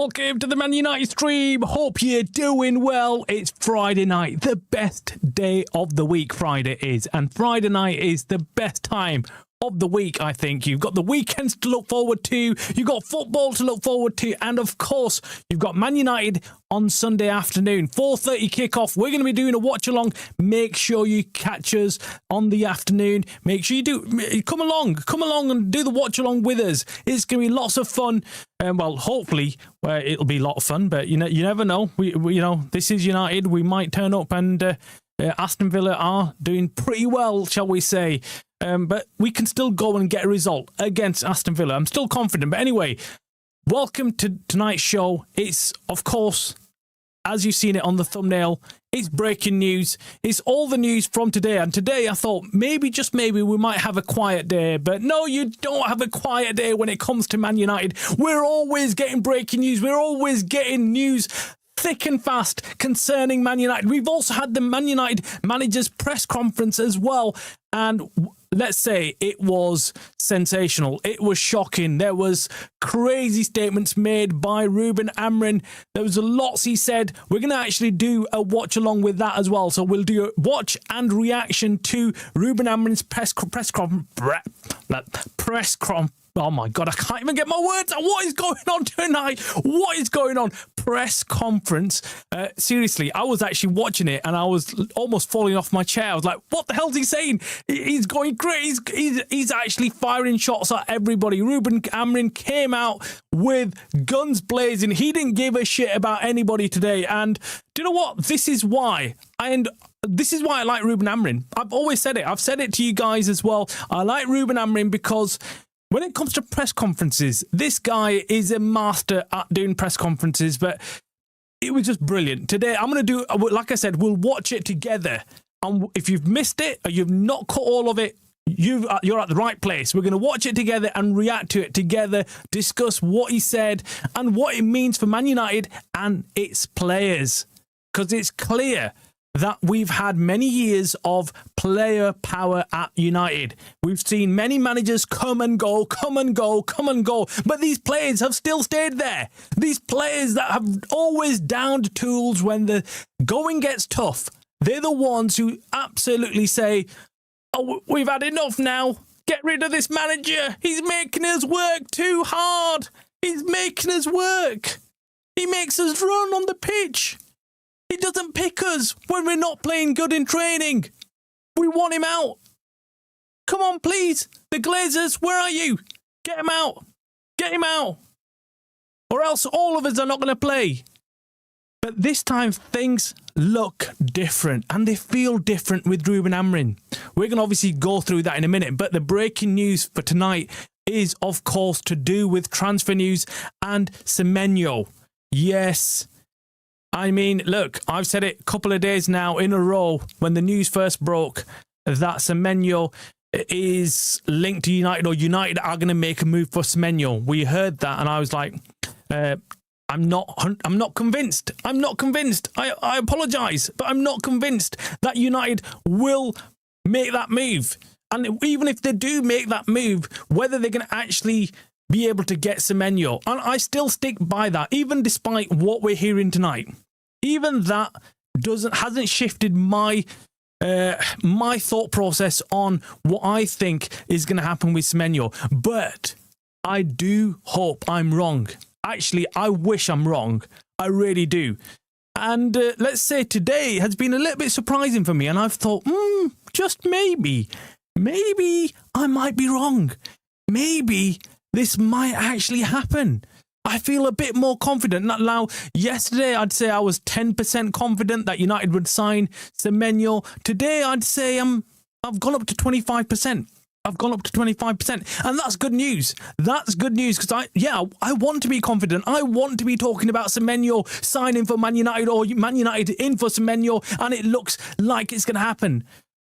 Welcome to the Man United stream. Hope you're doing well. It's Friday night, the best day of the week. Friday is, and Friday night is the best time of the week. I think you've got the weekends to look forward to, you've got football to look forward to, and of course you've got Man United on Sunday afternoon, 4:30 kickoff. We're going to be doing a watch along. Make sure you catch us on the afternoon. Make sure you do come along and do the watch along with us. It's going to be lots of fun. Well, hopefully it'll be a lot of fun, but you never know. We this is United. We might turn up and Aston Villa are doing pretty well, shall we say. But we can still go and get a result against Aston Villa. I'm still confident. But anyway, welcome to tonight's show. It's, of course, as you've seen it on the thumbnail, it's breaking news. It's all the news from today. And today I thought maybe, just maybe, we might have a quiet day. But no, you don't have a quiet day when it comes to Man United. We're always getting breaking news. We're always getting news thick and fast concerning Man United. We've also had the Man United manager's press conference as well. And let's say it was sensational. It was shocking. There was crazy statements made by Ruben Amorim. There was lots he said. We're going to actually do a watch along with that as well. So we'll do a watch and reaction to Ruben Amorim's press conference. Oh my God, I can't even get my words out. What is going on tonight? What is going on? Press conference. Seriously, I was actually watching it and I was almost falling off my chair. I was like, what the hell's he saying? He's going great. He's actually firing shots at everybody. Ruben Amorim came out with guns blazing. He didn't give a shit about anybody today. And do you know what? This is why I like Ruben Amorim. I've always said it. I've said it to you guys as well. I like Ruben Amorim because when it comes to press conferences, this guy is a master at doing press conferences, but it was just brilliant. Today, I'm going to do, like I said, we'll watch it together. And if you've missed it or you've not caught all of it, you're at the right place. We're going to watch it together and react to it together, discuss what he said and what it means for Man United and its players. Because it's clear that we've had many years of player power at United. We've seen many managers come and go, but these players have still stayed there. These players that have always downed tools when the going gets tough, they're the ones who absolutely say, oh, we've had enough now. Get rid of this manager. He's making us work too hard. He's making us work. He makes us run on the pitch. He doesn't pick us when we're not playing good in training. We want him out. Come on, please. The Glazers, where are you? Get him out. Get him out. Or else all of us are not going to play. But this time things look different and they feel different with Ruben Amorim. We're going to obviously go through that in a minute. But the breaking news for tonight is, of course, to do with transfer news and Semenyo. Yes. I mean, look, I've said it a couple of days now in a row when the news first broke that Semenyo is linked to United or United are going to make a move for Semenyo. We heard that and I was like, I'm not convinced. I'm not convinced. I apologise, but I'm not convinced that United will make that move. And even if they do make that move, whether they're going to actually be able to get Semenyo. And I still stick by that, even despite what we're hearing tonight. Even that hasn't shifted my thought process on what I think is going to happen with Semenyo. But I do hope I'm wrong. Actually, I wish I'm wrong. I really do. And let's say today has been a little bit surprising for me. And I've thought, just maybe I might be wrong. Maybe this might actually happen. I feel a bit more confident. Now, yesterday I'd say I was 10% confident that United would sign Semenyo. Today I'd say I've gone up to 25%. I've gone up to 25%. And that's good news. That's good news because I want to be confident. I want to be talking about Semenyo signing for Man United or Man United in for Semenyo, and it looks like it's going to happen.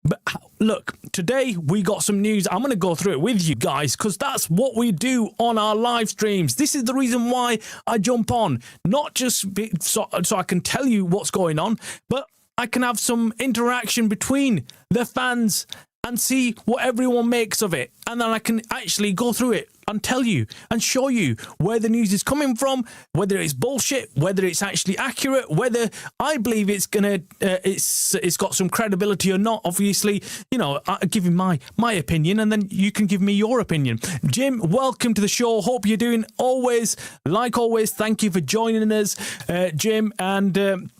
But look, today we got some news. I'm going to go through it with you guys because that's what we do on our live streams. This is the reason why I jump on. Not just so I can tell you what's going on, but I can have some interaction between the fans and see what everyone makes of it. And then I can actually go through it and tell you and show you where the news is coming from, whether it's bullshit, whether it's actually accurate, whether I believe it's got some credibility or not. Obviously, I give you my opinion, and then you can give me your opinion. Jim, welcome to the show. Hope you're doing always. Thank you for joining us, Jim, and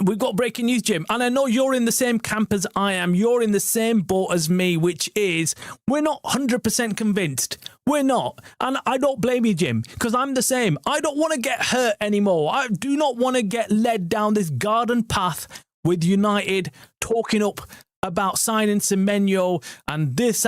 we've got breaking news, Jim, and I know you're in the same camp as I am. You're in the same boat as me, which is we're not 100% convinced. We're not. And I don't blame you, Jim, because I'm the same. I don't want to get hurt anymore. I do not want to get led down this garden path with United talking up about signing Semenyo and this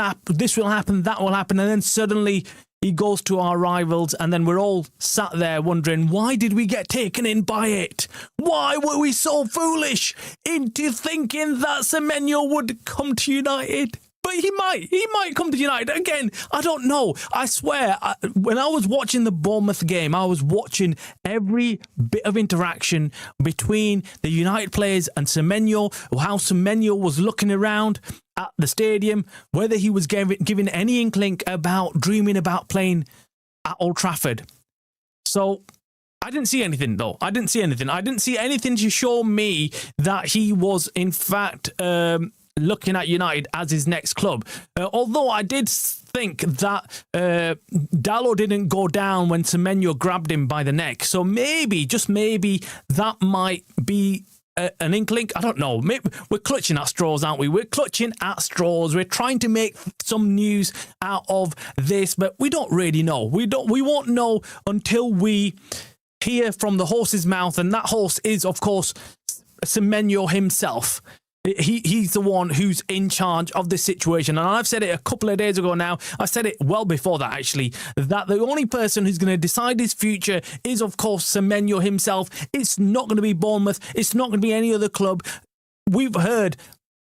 will happen, that will happen, and then suddenly he goes to our rivals, and then we're all sat there wondering, why did we get taken in by it? Why were we so foolish into thinking that Semenyo would come to United? But he might come to United. Again, I don't know. I swear, when I was watching the Bournemouth game, I was watching every bit of interaction between the United players and Semenyo, how Semenyo was looking around at the stadium, whether he was giving any inkling about dreaming about playing at Old Trafford. So I didn't see anything, though. I didn't see anything to show me that he was, in fact, looking at United as his next club. Although I did think that Dalot didn't go down when Semenyo grabbed him by the neck. So maybe, just maybe, that might be an inkling. I don't know. Maybe we're clutching at straws, aren't we? We're clutching at straws. We're trying to make some news out of this, but we don't really know. We won't know until we hear from the horse's mouth, and that horse is, of course, Semenyo himself. He's the one who's in charge of this situation. And I've said it a couple of days ago now. I said it well before that, actually, that the only person who's going to decide his future is, of course, Semenyo himself. It's not going to be Bournemouth. It's not going to be any other club. We've heard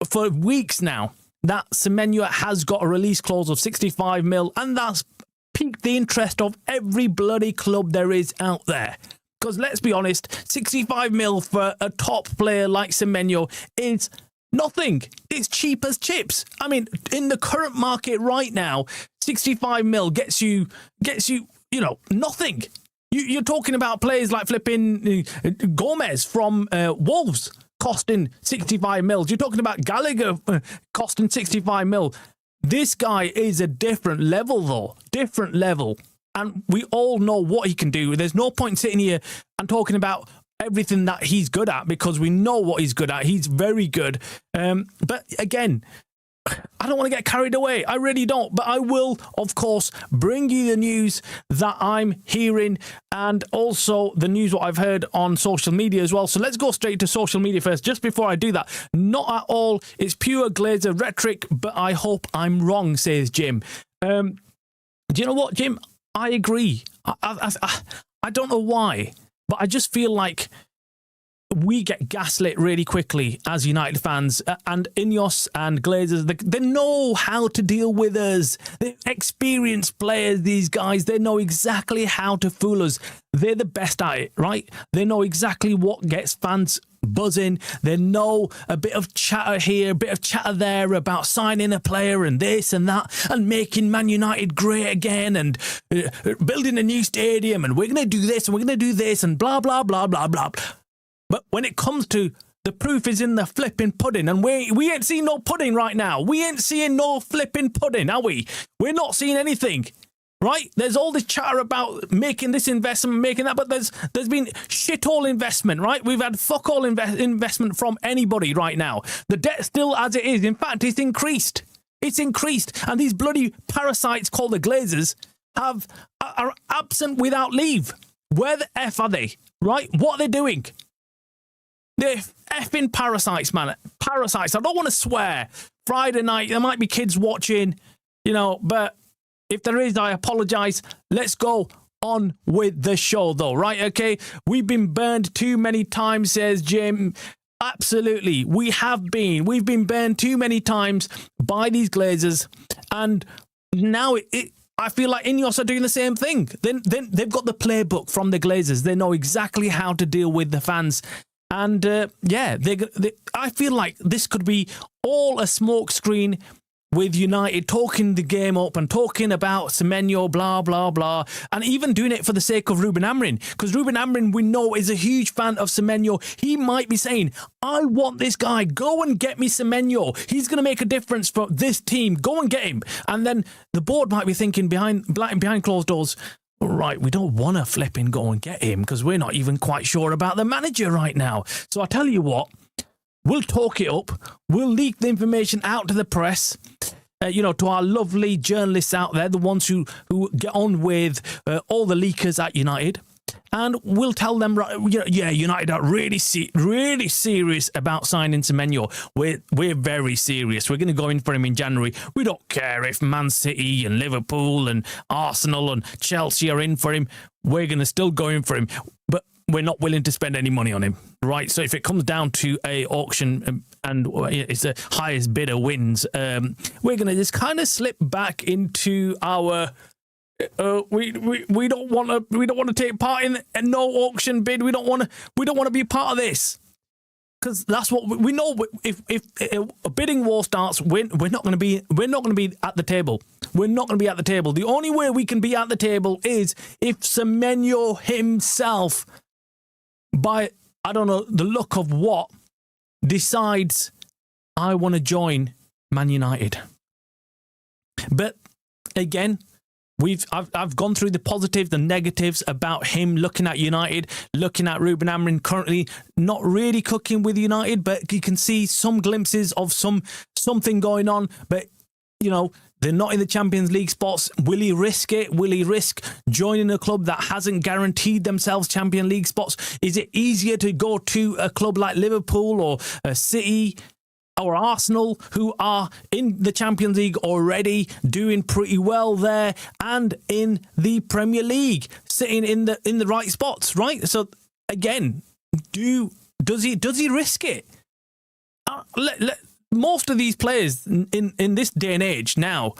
for weeks now that Semenyo has got a release clause of 65 mil, and that's piqued the interest of every bloody club there is out there. Because let's be honest, 65 mil for a top player like Semenyo is nothing. It's cheap as chips. I mean, in the current market right now, 65 mil gets you, nothing. You're talking about players like flipping Gomez from Wolves costing 65 mil. You're talking about Gallagher costing 65 mil. This guy is a different level, though. Different level. And we all know what he can do. There's no point sitting here and talking about everything that he's good at, because we know what he's good at. He's very good. But again, I don't want to get carried away. I really don't. But I will, of course, bring you the news that I'm hearing, and also the news what I've heard on social media as well. So let's go straight to social media first. Just before I do that, not at all. It's pure Glazer rhetoric, but I hope I'm wrong, says Jim. Do you know what, Jim? I agree. I don't know why, but I just feel like we get gaslit really quickly as United fans, and INEOS and Glazers, they know how to deal with us. They're experienced players, these guys. They know exactly how to fool us. They're the best at it, right? They know exactly what gets fans buzzing. They know a bit of chatter here, a bit of chatter there about signing a player and this and that and making Man United great again and building a new stadium, and we're going to do this and we're going to do this and blah, blah, blah, blah, blah. But when it comes to the proof is in the flipping pudding, and we ain't seeing no pudding right now. We ain't seeing no flipping pudding, are we? We're not seeing anything. Right? There's all this chatter about making this investment, making that, but there's been shit all investment, right? We've had fuck all investment from anybody right now. The debt still as it is. In fact, it's increased. It's increased. And these bloody parasites called the Glazers are absent without leave. Where the F are they? Right? What are they doing? They're effing parasites, man. Parasites. I don't want to swear. Friday night, there might be kids watching, but if there is, I apologise. Let's go on with the show, though, right? Okay, we've been burned too many times, says Jim. Absolutely, we have been. We've been burned too many times by these Glazers, and now I feel like INEOS are doing the same thing. Then they've got the playbook from the Glazers. They know exactly how to deal with the fans. And I feel like this could be all a smoke screen with United, talking the game up and talking about Semenyo, blah, blah, blah, and even doing it for the sake of Ruben Amorim. Because Ruben Amorim, we know, is a huge fan of Semenyo. He might be saying, I want this guy. Go and get me Semenyo. He's going to make a difference for this team. Go and get him. And then the board might be thinking behind closed doors, right, we don't want to flip and go and get him because we're not even quite sure about the manager right now. So I tell you what, we'll talk it up. We'll leak the information out to the press, to our lovely journalists out there, the ones who get on with all the leakers at United. And we'll tell them, United are really serious about signing Semenyo. We're very serious. We're going to go in for him in January. We don't care if Man City and Liverpool and Arsenal and Chelsea are in for him. We're going to still go in for him. But we're not willing to spend any money on him, right? So if it comes down to a auction and it's the highest bidder wins, we're going to just kind of slip back into our we don't want to take part in a no auction bid. We don't want to be part of this, because that's what we know. If a bidding war starts, we're not going to be at the table. We're not going to be at the table. The only way we can be at the table is if Semenyo himself, by, I don't know, the look of what, decides, I want to join Man United. But again, I've gone through the positives, the negatives about him looking at United, looking at Ruben Amorim currently not really cooking with United, but you can see some glimpses of something going on. But, they're not in the Champions League spots. Will he risk it? Will he risk joining a club that hasn't guaranteed themselves Champions League spots? Is it easier to go to a club like Liverpool or City or Arsenal, who are in the Champions League already, doing pretty well there, and in the Premier League, sitting in the right spots, right? So again, does he risk it? Most of these players in this day and age now,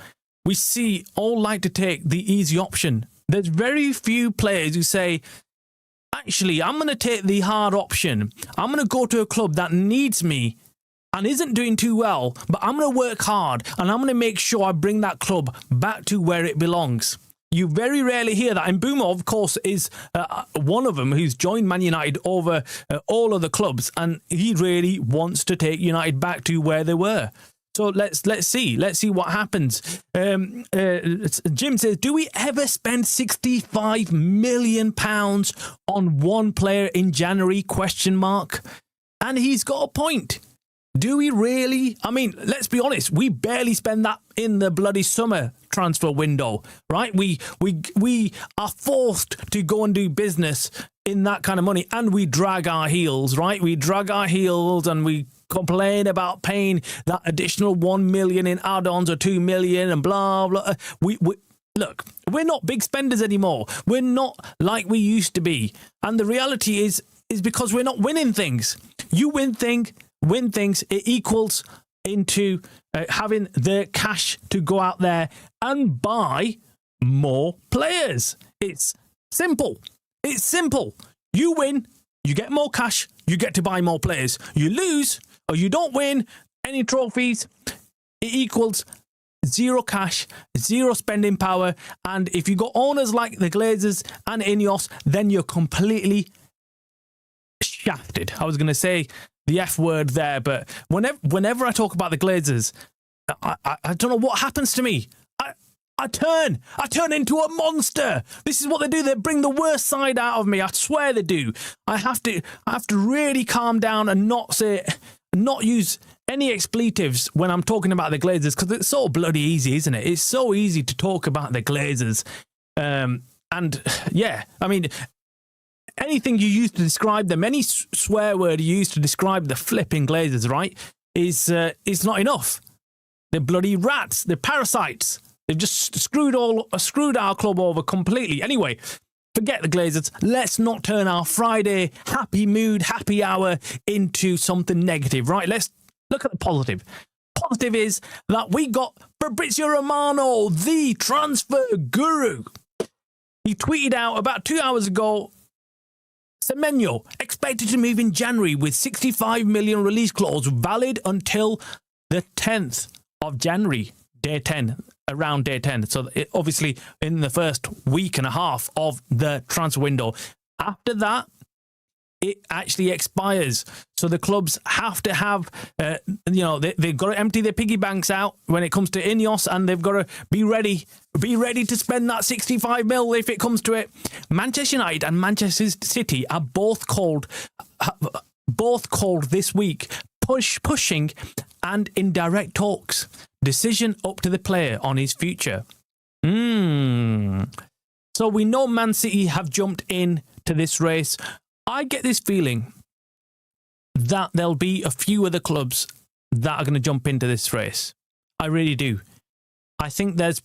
we see all like to take the easy option. There's very few players who say, actually, I'm going to take the hard option. I'm going to go to a club that needs me and isn't doing too well, but I'm going to work hard and I'm going to make sure I bring that club back to where it belongs. You very rarely hear that. And Mbeumo, of course, is one of them who's joined Man United over all other clubs, and he really wants to take United back to where they were. So let's see what happens. Jim says, do we ever spend £65 million on one player in January? ? And he's got a point. Do we really? I mean, let's be honest. We barely spend that in the bloody summer transfer window, right? We are forced to go and do business in that kind of money, and we drag our heels, right? We drag our heels and we complain about paying that additional 1 million in add-ons or 2 million and blah blah. Look, we're not big spenders anymore. We're not like we used to be, and the reality is because we're not winning things. You win things, it equals into having the cash to go out there and buy more players. It's simple. You win, you get more cash, you get to buy more players. You lose or you don't win any trophies, it equals zero cash, zero spending power. And if you got owners like the Glazers and INEOS, then you're completely shafted. I was going to say the F word there, but whenever I talk about the Glazers, I don't know what happens to me. I turn into a monster. This is what they do. They bring the worst side out of me. I swear they do. I have to really calm down and not use any expletives when I'm talking about the Glazers, because it's so bloody easy, isn't it? It's so easy to talk about the Glazers. And yeah, I mean, anything you use to describe them, any swear word you use to describe the flipping Glazers, right, is not enough. They're bloody rats. They're parasites. They've just screwed our club over completely. Anyway, forget the Glazers. Let's not turn our Friday happy mood, happy hour into something negative, right? Let's look at the positive. Positive is that we got Fabrizio Romano, the transfer guru. He tweeted out about 2 hours ago, Semenyo expected to move in January with 65 million release clause valid until the 10th of January. day 10, around day 10. So obviously in the first week and a half of the transfer window. After that, it actually expires. So the clubs have to have, they've got to empty their piggy banks out when it comes to INEOS, and they've got to be ready to spend that 65 mil if it comes to it. Manchester United and Manchester City are both called this week, pushing and in direct talks. Decision up to the player on his future. So we know Man City have jumped in to this race. I get this feeling that there'll be a few other clubs that are going to jump into this race. I really do. I think there's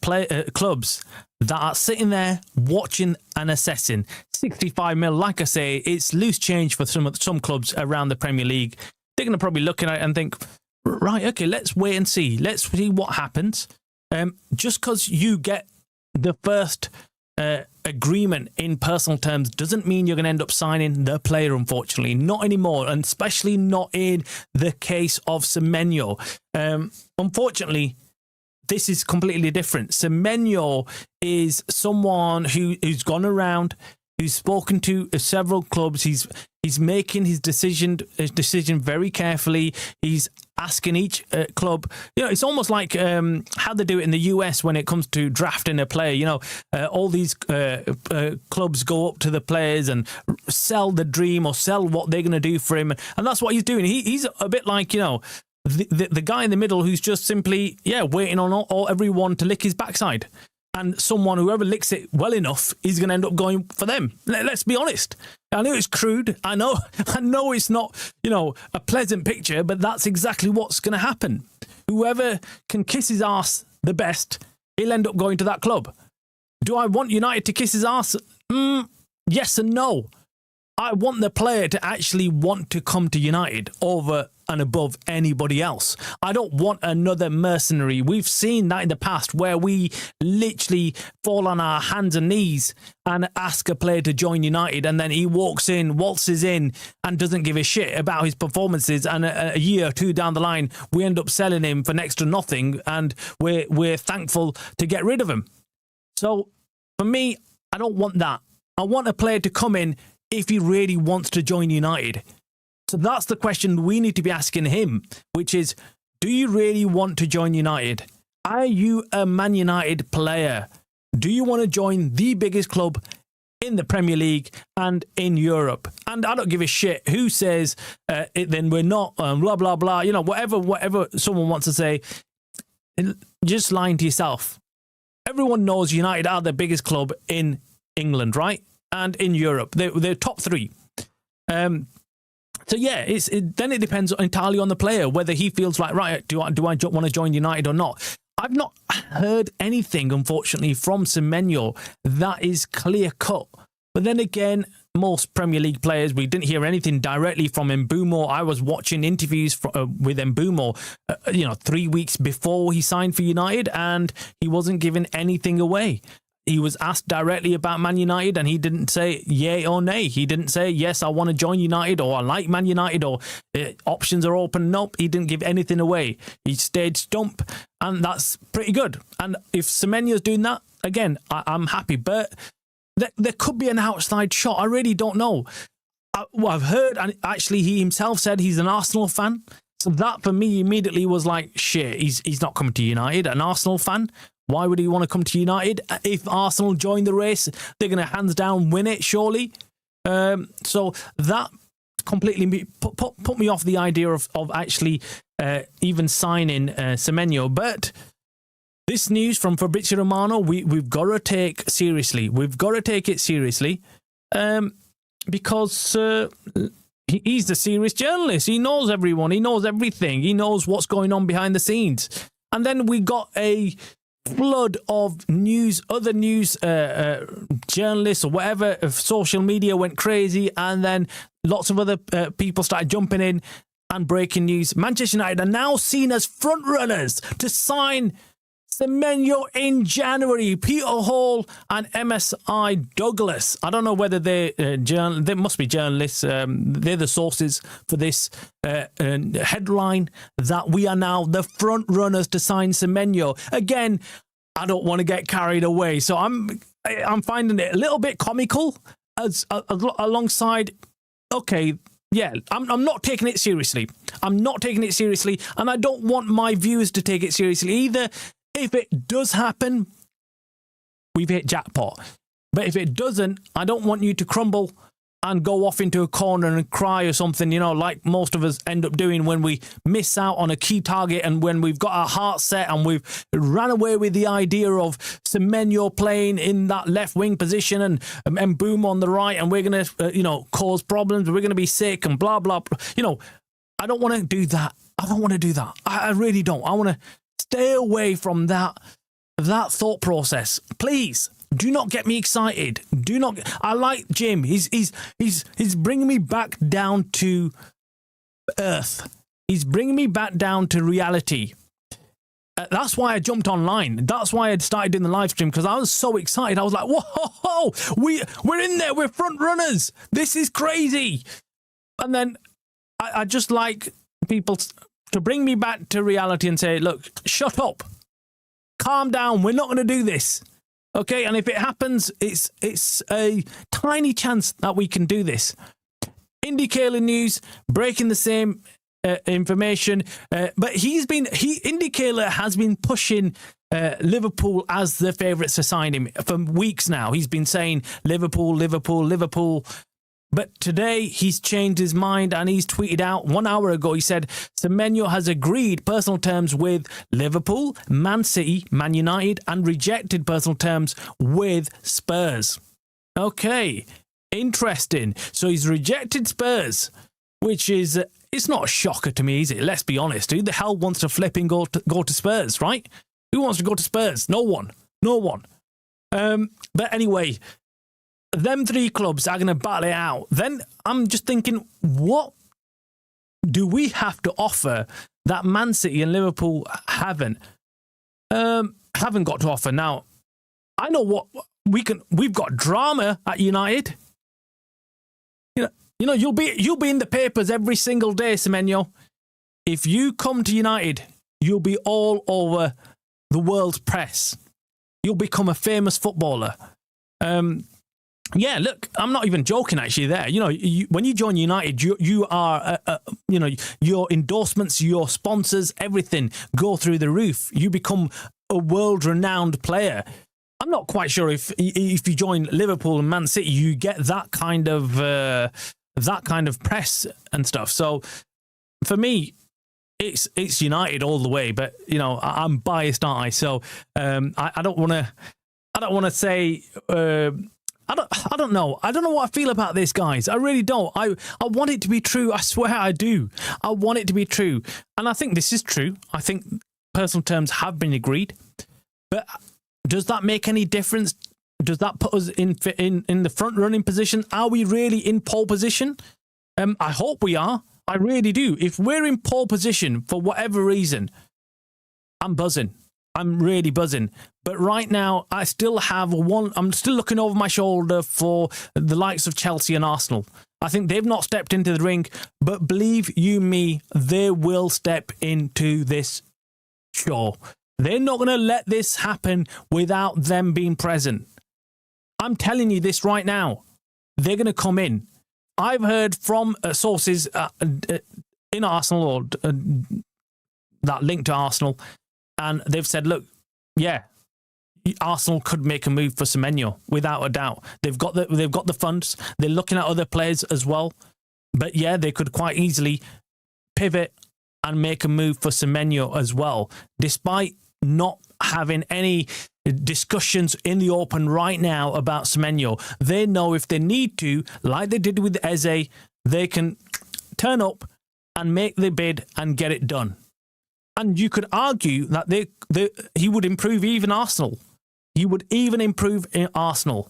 clubs that are sitting there watching and assessing. 65 mil, like I say, it's loose change for some clubs around the Premier League. They're going to probably look at it and think, right, okay, let's wait and see. Let's see what happens. Just because you get the first agreement in personal terms doesn't mean you're going to end up signing the player, unfortunately. Not anymore, and especially not in the case of Semenyo. Unfortunately, this is completely different. Semenyo is someone who's gone around, who's spoken to several clubs. He's making his decision very carefully. He's asking each club. It's almost like how they do it in the US when it comes to drafting a player. All these clubs go up to the players and sell the dream or sell what they're going to do for him, and that's what he's doing. He's a bit like the guy in the middle who's just simply waiting on everyone to lick his backside. And whoever licks it well enough, is going to end up going for them. Let's be honest. I know it's crude. I know it's not, a pleasant picture, but that's exactly what's going to happen. Whoever can kiss his ass the best, he'll end up going to that club. Do I want United to kiss his ass? Yes and no. I want the player to actually want to come to United over and above anybody else. I don't want another mercenary. We've seen that in the past where we literally fall on our hands and knees and ask a player to join United, and then he waltzes in and doesn't give a shit about his performances, and a year or two down the line we end up selling him for next to nothing, and we're thankful to get rid of him. So for me, I don't want that. I want a player to come in if he really wants to join United. So that's the question we need to be asking him, which is, do you really want to join United? Are you a Man United player? Do you want to join the biggest club in the Premier League and in Europe? And I don't give a shit who says then we're not, blah, blah, blah, whatever someone wants to say. Just lying to yourself. Everyone knows United are the biggest club in England, right? And in Europe. They're top three. So yeah, then it depends entirely on the player, whether he feels like, right, do I want to join United or not? I've not heard anything, unfortunately, from Semenyo that is clear cut. But then again, most Premier League players, we didn't hear anything directly from Mbeumo. I was watching interviews with Mbeumo, 3 weeks before he signed for United, and he wasn't giving anything away. He was asked directly about Man United, and he didn't say yay or nay. He didn't say, yes, I want to join United, or I like Man United, or options are open. Nope, he didn't give anything away. He stayed stump, and that's pretty good. And if Semenyo's doing that, again, I'm happy. But there could be an outside shot. I really don't know. I've heard, and actually he himself said he's an Arsenal fan. So that for me immediately was like, shit, he's not coming to United, an Arsenal fan. Why would he want to come to United? If Arsenal join the race, they're going to hands down win it, surely. So that completely put me off the idea of actually even signing Semenyo. But this news from Fabrizio Romano, we've got to take seriously. We've got to take it seriously because he's the serious journalist. He knows everyone. He knows everything. He knows what's going on behind the scenes. And then we got a flood of other news journalists or whatever, of social media went crazy, and then lots of other people started jumping in and breaking news. Manchester United are now seen as front runners to sign Semenyo in January. Peter Hall and MSI Douglas. I don't know whether they must be journalists. They're the sources for this headline that we are now the front runners to sign Semenyo. Again, I don't want to get carried away, so I'm finding it a little bit comical as alongside. Okay. Yeah, I'm not taking it seriously. I'm not taking it seriously, and I don't want my viewers to take it seriously either. If it does happen, we've hit jackpot. But if it doesn't, I don't want you to crumble and go off into a corner and cry or something, you know, like most of us end up doing when we miss out on a key target and when we've got our heart set and we've ran away with the idea of Semenyo playing in that left wing position and Boom on the right, and we're going to, cause problems. We're going to be sick and blah, blah, blah. You know, I don't want to do that. I don't want to do that. I really don't. I want to stay away from that thought process. Please. Do not get me excited. Do not. I like Jim. He's bringing me back down to earth. He's bringing me back down to reality. That's why I jumped online. That's why I started doing the live stream, because I was so excited. I was like, whoa, we're in there. We're front runners. This is crazy. And then I just like people to bring me back to reality and say, look, shut up. Calm down. We're not going to do this. Okay, and if it happens, it's a tiny chance that we can do this. IndyCar news, breaking the same information, but IndyCar has been pushing Liverpool as the favourites to sign him for weeks now. He's been saying Liverpool, Liverpool, Liverpool. But today he's changed his mind and he's tweeted out 1 hour ago. He said Semenyo has agreed personal terms with Liverpool, Man City, Man United, and rejected personal terms with Spurs. Okay, interesting. So he's rejected Spurs, which is it's not a shocker to me, is it? Let's be honest. Who the hell wants to flipping go to Spurs, right? Who wants to go to Spurs? No one. But anyway. Them three clubs are going to battle it out. Then I'm just thinking, what do we have to offer that Man City and Liverpool haven't got to offer? Now, I know what we've got drama at United. You know, you'll be in the papers every single day, Semenyo. If you come to United, you'll be all over the world's press. You'll become a famous footballer. Yeah, look, I'm not even joking actually there. You know, when you join United, you are, your endorsements, your sponsors, everything go through the roof. You become a world-renowned player. I'm not quite sure if you join Liverpool and Man City, you get that kind of press and stuff. So for me, it's United all the way. But you know, I'm biased, aren't I? So I don't want to say. I don't know. I don't know what I feel about this, guys. I really don't. I want it to be true. I swear I do. I want it to be true. And I think this is true. I think personal terms have been agreed. But does that make any difference? Does that put us in the front running position? Are we really in pole position? I hope we are. I really do. If we're in pole position for whatever reason, I'm buzzing. I'm really buzzing. But right now, I still have I'm still looking over my shoulder for the likes of Chelsea and Arsenal. I think they've not stepped into the ring, but believe you me, they will step into this show. They're not going to let this happen without them being present. I'm telling you this right now. They're going to come in. I've heard from sources in Arsenal or that link to Arsenal, and they've said, look, yeah, Arsenal could make a move for Semenyo without a doubt. They've got the funds. They're looking at other players as well. But yeah, they could quite easily pivot and make a move for Semenyo as well, despite not having any discussions in the open right now about Semenyo. They know if they need to, like they did with Eze, they can turn up and make the bid and get it done. And you could argue that he would improve even Arsenal. He would even improve in Arsenal.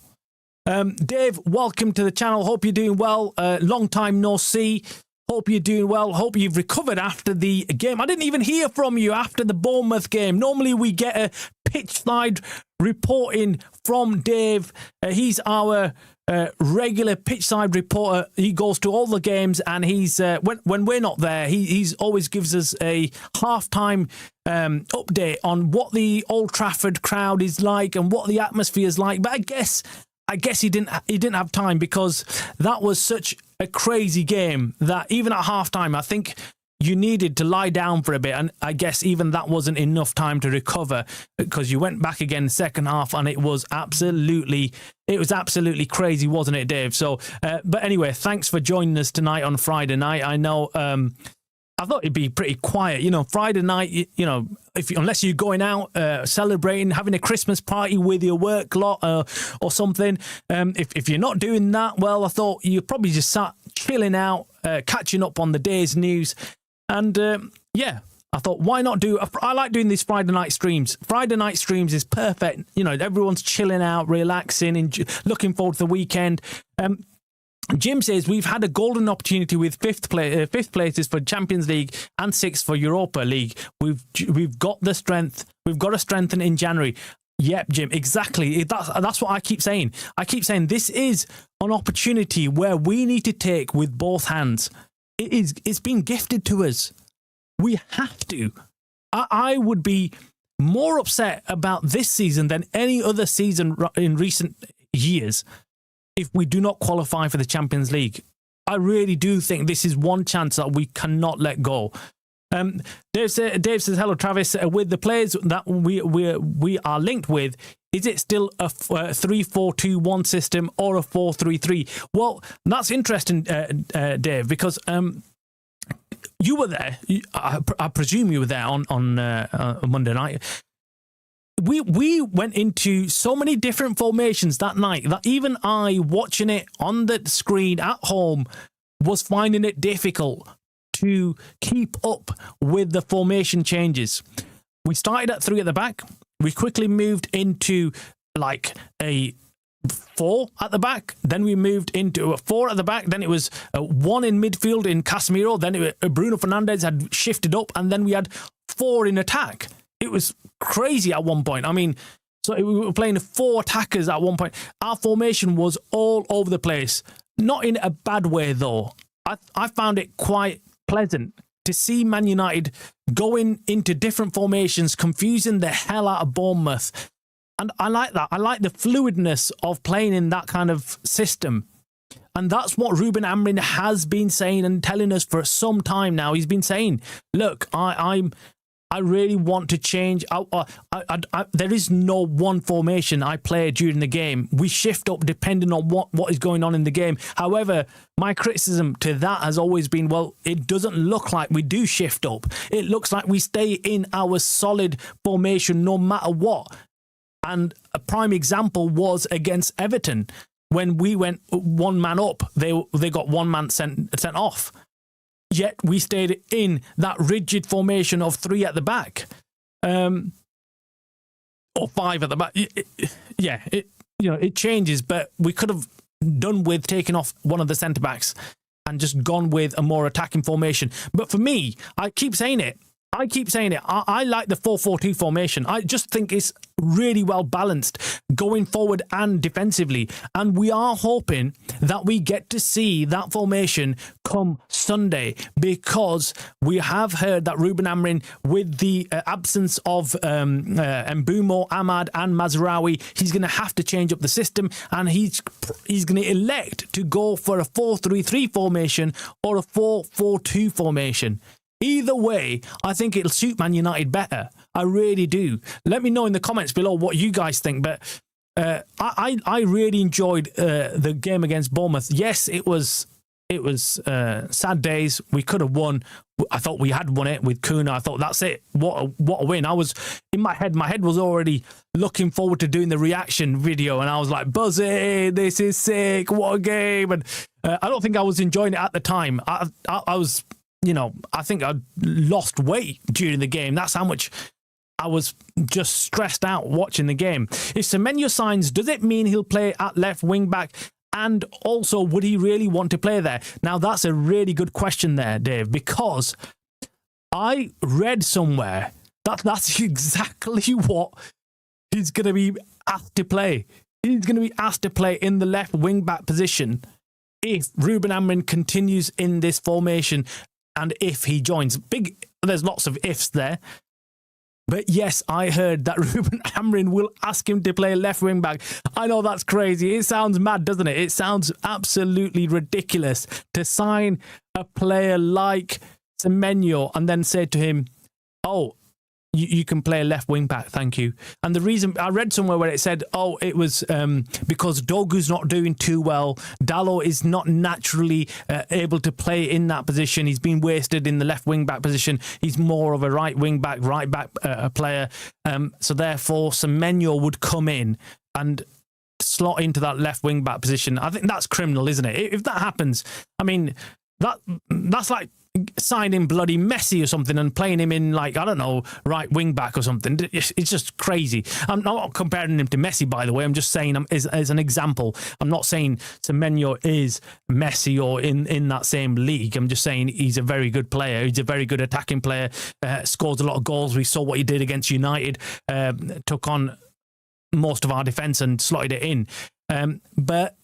Dave, welcome to the channel. Hope you're doing well. Long time no see. Hope you're doing well. Hope you've recovered after the game. I didn't even hear from you after the Bournemouth game. Normally we get a pitch side reporting from Dave. He's our regular pitch side reporter. He goes to all the games, and he's when we're not there, he's always gives us a halftime update on what the Old Trafford crowd is like and what the atmosphere is like. But I guess he didn't have time, because that was such a crazy game that even at halftime, I think you needed to lie down for a bit, and I guess even that wasn't enough time to recover, because you went back again second half, and it was absolutely crazy, wasn't it, Dave? So, but anyway, thanks for joining us tonight on Friday night. I know I thought it'd be pretty quiet, Friday night. Unless you're going out celebrating, having a Christmas party with your work lot or something. If you're not doing that, well, I thought you probably just sat chilling out, catching up on the day's news. And I thought, why not I like doing these Friday night streams. Friday night streams is perfect. Everyone's chilling out, relaxing, looking forward to the weekend. Jim says we've had a golden opportunity with fifth places for Champions League and sixth for Europa League. We've got the strength. We've got to strengthen in January. Yep, Jim, exactly. That's what I keep saying. I keep saying this is an opportunity where we need to take with both hands. It's been gifted to us. We have to. I would be more upset about this season than any other season in recent years if we do not qualify for the Champions League. I really do think this is one chance that we cannot let go. Dave says, hello, Travis. With the players that we are linked with, is it still a 3-4-2-1 system or a 4-3-3? Well, that's interesting, Dave, because you were there. I presume you were there on Monday night. We went into so many different formations that night that even I, watching it on the screen at home, was finding it difficult to keep up with the formation changes. We started at 3 at the back. We quickly moved into like a 4 at the back. Then we moved into a 4 at the back. Then it was 1 in midfield in Casemiro. Then Bruno Fernandes had shifted up, and then we had 4 in attack. It was crazy at one point. I mean, so we were playing 4 attackers at one point. Our formation was all over the place. Not in a bad way, though. I found it quite pleasant to see Man United going into different formations, confusing the hell out of Bournemouth. And I like that. I like the fluidness of playing in that kind of system. And that's what Ruben Amorim has been saying and telling us for some time now. He's been saying, look, I really want to change. There is no one formation I play during the game. We shift up depending on what is going on in the game. However, my criticism to that has always been, well, it doesn't look like we do shift up. It looks like we stay in our solid formation no matter what. And a prime example was against Everton. When we went one man up, they got one man sent off. Yet we stayed in that rigid formation of 3 at the back, or 5 at the back. It changes, but we could have done with taking off one of the centre backs and just gone with a more attacking formation. But for me, I keep saying it. I like the 4-4-2 formation. I just think it's really well balanced going forward and defensively. And we are hoping that we get to see that formation come Sunday, because we have heard that Ruben Amorim, with the absence of Mbeumo, Ahmad and Mazraoui, he's going to have to change up the system, and he's going to elect to go for a 4-3-3 formation or a 4-4-2 formation. Either way, I think it'll suit Man United better. I really do. Let me know in the comments below what you guys think. But I really enjoyed the game against Bournemouth. Yes, it was sad days. We could have won. I thought we had won it with Kuna. I thought, that's it. What a win. I was in my head was already looking forward to doing the reaction video, and I was like, buzzy, this is sick. What a game. And I don't think I was enjoying it at the time. I was, I think I lost weight during the game. That's how much I was just stressed out watching the game. If Semenyo signs, does it mean he'll play at left wing back? And also, would he really want to play there? Now, that's a really good question there, Dave, because I read somewhere that that's exactly what he's going to be asked to play. He's going to be asked to play in the left wing-back position if Ruben Amorim continues in this formation and if he joins. There's lots of ifs there. But yes, I heard that Ruben Amorim will ask him to play left wing back. I know that's crazy. It sounds mad, doesn't it? It sounds absolutely ridiculous to sign a player like Semenyo and then say to him, oh, you can play left wing back, thank you. And the reason, I read somewhere where it said, oh, it was because Dogu's not doing too well. Dalot is not naturally able to play in that position. He's been wasted in the left wing back position. He's more of a right back player. So therefore, Semenyo would come in and slot into that left wing back position. I think that's criminal, isn't it? If that happens, I mean, that's like signing bloody Messi or something and playing him in, like, I don't know, right wing back or something. It's just crazy. I'm not comparing him to Messi, by the way. I'm just saying as an example. I'm not saying Semenyo is Messi or in that same league. I'm just saying he's a very good player. He's a very good attacking player. Scores a lot of goals. We saw what he did against United. Took on most of our defence and slotted it in. But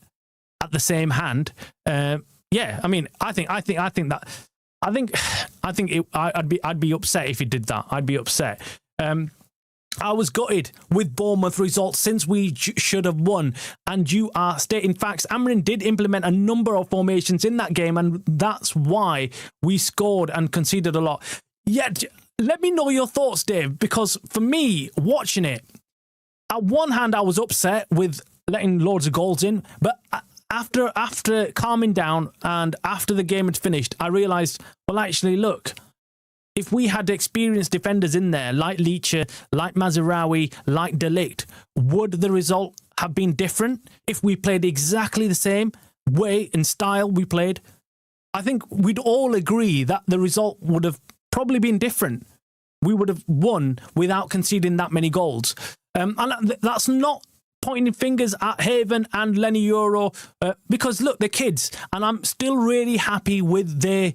at the same hand, yeah, I mean, I think I'd be upset if he did that. I'd be upset. I was gutted with Bournemouth results since we should have won. And you are stating facts. Amorim did implement a number of formations in that game, and that's why we scored and conceded a lot. Yet, let me know your thoughts, Dave, because for me, watching it, at one hand, I was upset with letting loads of goals in, but after calming down and after the game had finished, I realised, well, actually, look, if we had experienced defenders in there, like Leacher, like Mazraoui, like De Ligt, would the result have been different if we played exactly the same way and style we played? I think we'd all agree that the result would have probably been different. We would have won without conceding that many goals. And that's not pointing fingers at Haven and Lenny Euro, because look, they're kids, and I'm still really happy with their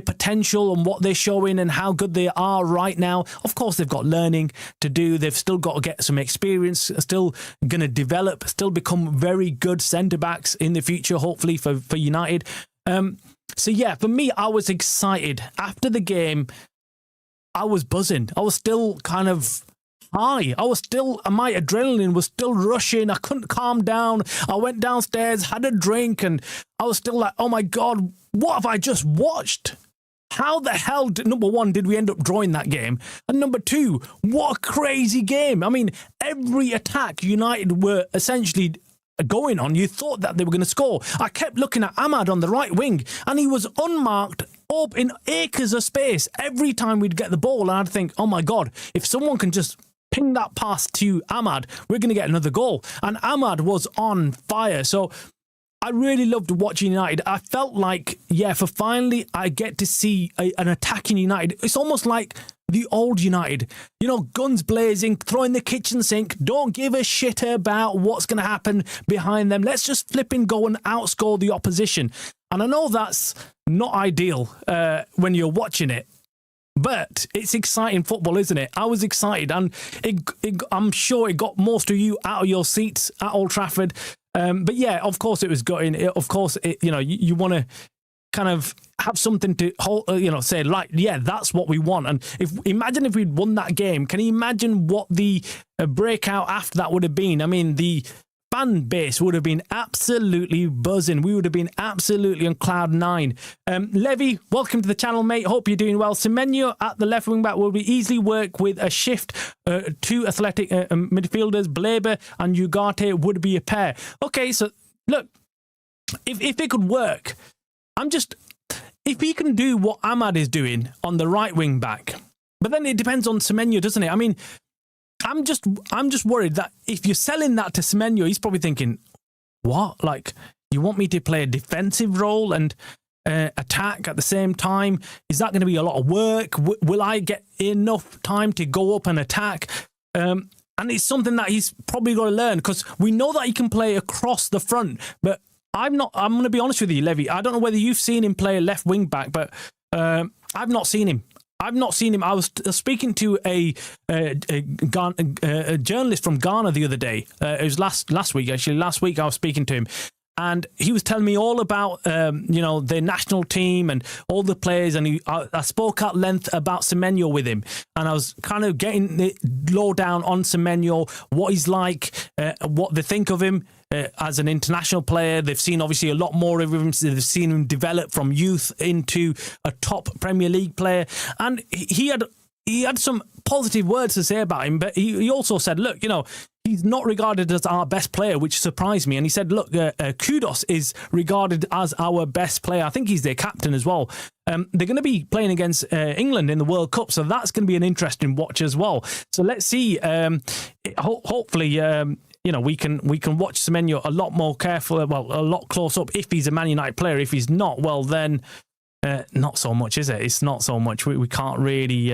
potential and what they're showing and how good they are right now. Of course, they've got learning to do. They've still got to get some experience, still going to develop, still become very good centre-backs in the future, hopefully, for United. So yeah, for me, I was excited. After the game, I was buzzing. I was still kind of high. My adrenaline was still rushing. I couldn't calm down. I went downstairs, had a drink, and I was still like, oh my God, what have I just watched? How the hell, number one, did we end up drawing that game? And number two, what a crazy game. I mean, every attack United were essentially going on, you thought that they were going to score. I kept looking at Ahmad on the right wing, and he was unmarked up in acres of space every time we'd get the ball. And I'd think, oh my God, if someone can just ping that pass to Ahmad, we're going to get another goal. And Ahmad was on fire. So I really loved watching United. I felt like, yeah, for finally I get to see an attacking United. It's almost like the old United, you know, guns blazing, throwing the kitchen sink, don't give a shit about what's going to happen behind them. Let's just flip and go and outscore the opposition. And I know that's not ideal when you're watching it, but it's exciting football, isn't it? I was excited, and I'm sure it got most of you out of your seats at Old Trafford. But yeah, of course it was gutting. Of course, you want to kind of have something to hold, say, like, yeah, that's what we want. And imagine if we'd won that game. Can you imagine what the breakout after that would have been? I mean, the fan base would have been absolutely buzzing. We would have been absolutely on cloud nine. Levy, welcome to the channel, mate. Hope you're doing well. Semenyo at the left wing back will be easily work with a shift. Two athletic midfielders, Blaber and Ugarte, would be a pair. Okay, so look, if it could work, if he can do what Ahmad is doing on the right wing back, but then it depends on Semenyo, doesn't it? I mean, I'm just worried that if you're selling that to Semenyo, he's probably thinking, what? Like, you want me to play a defensive role and attack at the same time? Is that going to be a lot of work? Will I get enough time to go up and attack? And it's something that he's probably got to learn, because we know that he can play across the front, but I'm going to be honest with you, Levy. I don't know whether you've seen him play left wing back, but I've not seen him. I've not seen him. I was speaking to a journalist from Ghana the other day. It was last week, actually. Last week I was speaking to him. And he was telling me all about, their national team and all the players. And I spoke at length about Semenyo with him. And I was kind of getting the lowdown on Semenyo, what he's like, what they think of him as an international player. They've seen, obviously, a lot more of him. They've seen him develop from youth into a top Premier League player. And he had some positive words to say about him. But he also said, look, he's not regarded as our best player, which surprised me. And he said, look, Kudos is regarded as our best player. I think he's their captain as well. They're going to be playing against England in the World Cup, so that's going to be an interesting watch as well. So let's see. Hopefully, we can watch Semenyo a lot more careful, well, a lot close up if he's a Man United player. If he's not, well, then not so much, is it? It's not so much. We can't really...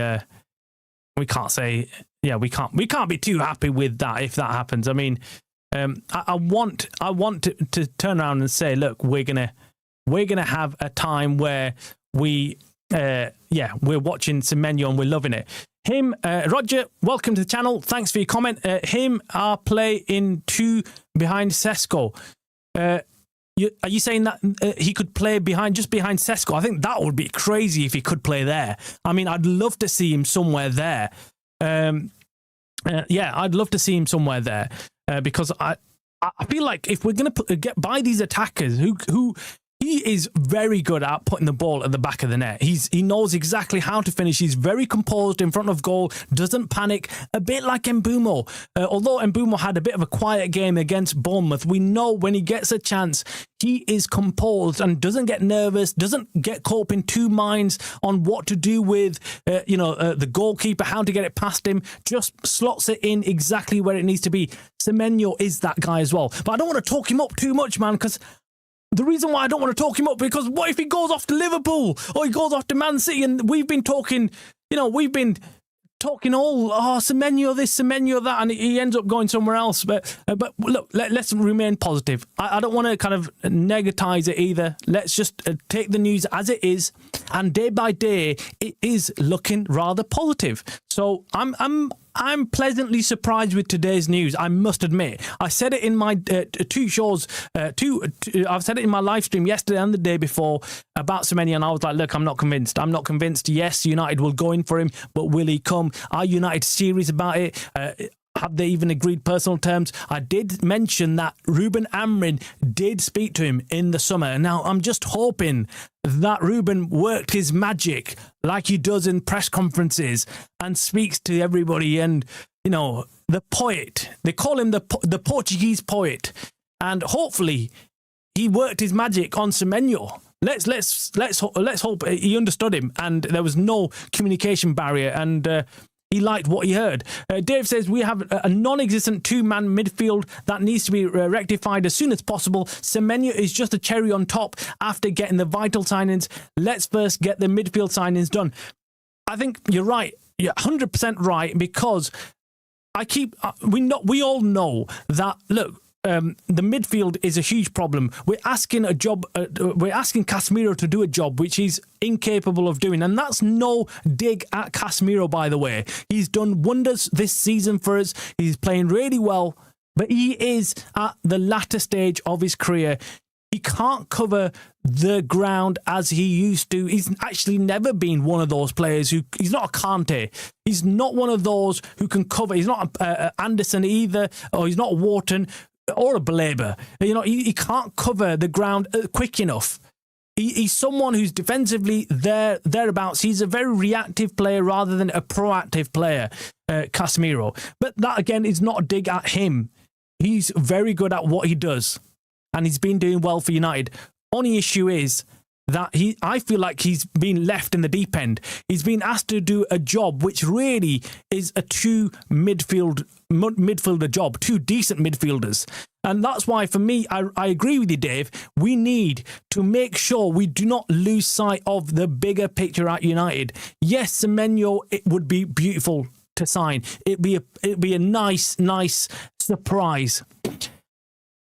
we can't say, we can't be too happy with that if that happens. I mean, I want to turn around and say, look, we're gonna have a time where we're watching Semenyo and we're loving it. Him, Roger, welcome to the channel. Thanks for your comment. Him, our play in 2 behind Sesko. Are you saying that he could play just behind Sesko? I think that would be crazy if he could play there. I mean, I'd love to see him somewhere there. I'd love to see him somewhere there because I feel like if we're going to get by these attackers who he is very good at putting the ball at the back of the net. He knows exactly how to finish. He's very composed in front of goal, doesn't panic, a bit like Mbeumo. Although Mbeumo had a bit of a quiet game against Bournemouth, we know when he gets a chance, he is composed and doesn't get nervous, doesn't get caught up in 2 minds on what to do with the goalkeeper, how to get it past him, just slots it in exactly where it needs to be. Semenyo is that guy as well. But I don't want to talk him up too much, man, because the reason why I don't want to talk him up, because what if he goes off to Liverpool or he goes off to Man City and we've been talking Semenyo this, Semenyo that, and he ends up going somewhere else. But look, let's remain positive. I don't want to kind of negatize it either. Let's just take the news as it is, and day by day, it is looking rather positive. So I'm pleasantly surprised with today's news, I must admit. I said it in my 2 shows, I've said it in my live stream yesterday and the day before about Semenyo, and I was like, look, I'm not convinced. I'm not convinced. Yes, United will go in for him, but will he come? Are United serious about it? Have they even agreed personal terms? I did mention that Ruben Amorim did speak to him in the summer. Now, I'm just hoping that Ruben worked his magic like he does in press conferences and speaks to everybody. And, the poet, they call him the Portuguese poet. And hopefully he worked his magic on Semenyo. Let's hope he understood him and there was no communication barrier, and he liked what he heard. Dave says, we have a non-existent 2-man midfield that needs to be rectified as soon as possible. Semenyo is just a cherry on top after getting the vital signings. Let's first get the midfield signings done. I think you're right. You're 100% right, because we all know that, look, the midfield is a huge problem. We're asking Casemiro to do a job which he's incapable of doing, and that's no dig at Casemiro, by the way. He's done wonders this season for us. He's playing really well, but he is at the latter stage of his career. He can't cover the ground as he used to. He's actually never been one of those players he's not a Kante. He's not one of those who can cover. He's not Anderson either, or he's not Wharton or a Baleba. He can't cover the ground quick enough. He's someone who's defensively thereabouts. He's a very reactive player rather than a proactive player, Casemiro. But that, again, is not a dig at him. He's very good at what he does, and he's been doing well for United. Only issue is that I feel like he's been left in the deep end. He's been asked to do a job which really is a 2 midfielder job, 2 decent midfielders. And that's why, for me, I agree with you, Dave. We need to make sure we do not lose sight of the bigger picture at United. Yes, Semenyo, it would be beautiful to sign. It'd be a nice surprise.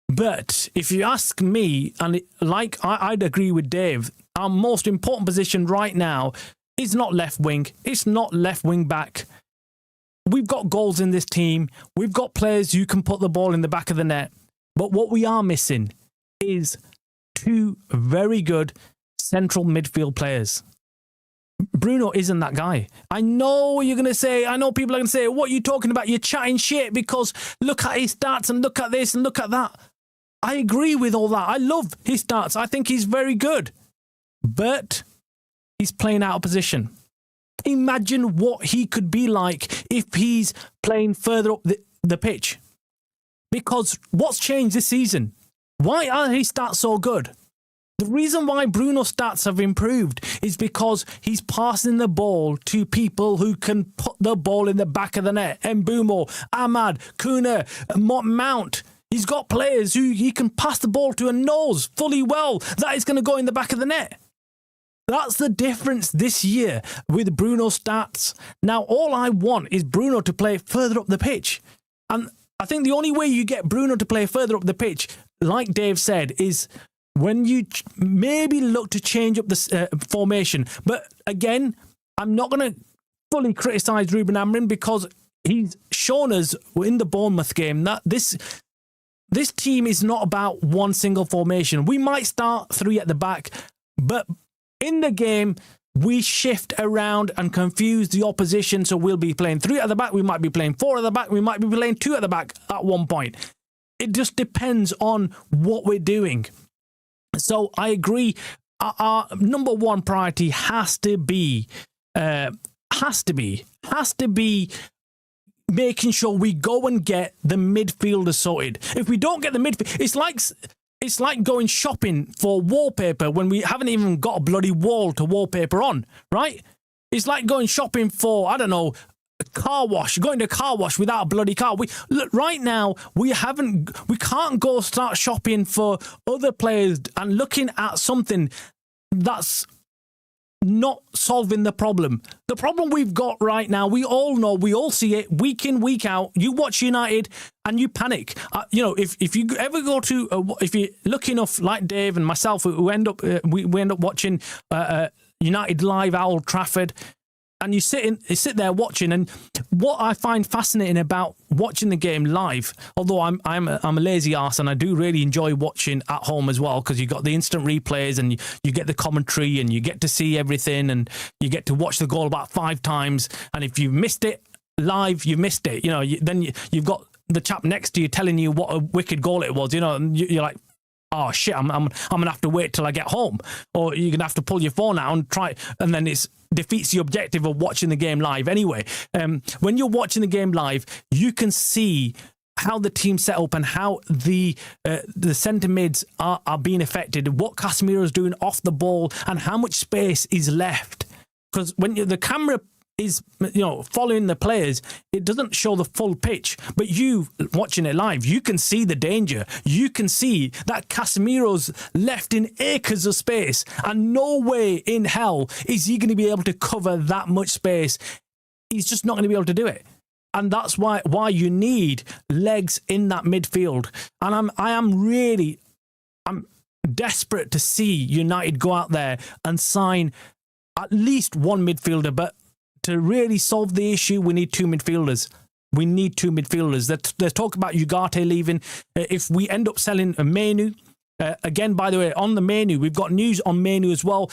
But if you ask me, and I'd agree with Dave, our most important position right now is not left wing. It's not left wing back. We've got goals in this team. We've got players who can put the ball in the back of the net. But what we are missing is two very good central midfield players. Bruno isn't that guy. I know you're going to say, I know people are going to say, what are you talking about? You're chatting shit because look at his stats and look at this and look at that. I agree with all that. I love his stats. I think he's very good. But he's playing out of position. Imagine what he could be like if he's playing further up the pitch. Because what's changed this season? Why are his stats so good? The reason why Bruno's stats have improved is because he's passing the ball to people who can put the ball in the back of the net. Mbeumo, Ahmad, Kuna, Mount. He's got players who he can pass the ball to and knows fully well that is going to go in the back of the net. That's the difference this year with Bruno's stats. Now, all I want is Bruno to play further up the pitch. And I think the only way you get Bruno to play further up the pitch, like Dave said, is when you maybe look to change up the formation. But again, I'm not going to fully criticise Ruben Amorim because he's shown us in the Bournemouth game that this team is not about one single formation. We might start three at the back, but in the game, we shift around and confuse the opposition. So we'll be playing three at the back. We might be playing four at the back. We might be playing two at the back at one point. It just depends on what we're doing. So I agree. Our number one priority has to be making sure we go and get the midfielder sorted. If we don't get the midfield, it's like going shopping for wallpaper when we haven't even got a bloody wall to wallpaper on, right? It's like going shopping for, I don't know, a car wash, going to a car wash without a bloody car. Right now, we can't go start shopping for other players and looking at something that's not solving the problem. The problem we've got right now, we all know, we all see it week in, week out. You watch United and you panic. If you ever go to, if you're lucky enough, like Dave and myself, who end up watching United live at Old Trafford, and you sit there watching. And what I find fascinating about watching the game live, although I'm a lazy arse and I do really enjoy watching at home as well, because you got the instant replays and you get the commentary and you get to see everything and you get to watch the goal about 5 times. And if you missed it live, you missed it. Then you've got the chap next to you telling you what a wicked goal it was. And you're like, oh shit, I'm gonna have to wait till I get home, or you're gonna have to pull your phone out and try, and then it defeats the objective of watching the game live anyway. When you're watching the game live, you can see how the team set up and how the centre mids are being affected, what Casemiro's doing off the ball, and how much space is left. Because when the camera is following the players, it doesn't show the full pitch, but you watching it live, you can see the danger. You can see that Casemiro's left in acres of space, and no way in hell is he going to be able to cover that much space. He's just not going to be able to do it. And that's why you need legs in that midfield. And I'm desperate to see United go out there and sign at least one midfielder, but to really solve the issue, we need 2 midfielders. We need 2 midfielders. There's talk about Ugarte leaving. If we end up selling a Menu, again, by the way, on the Menu, we've got news on Menu as well.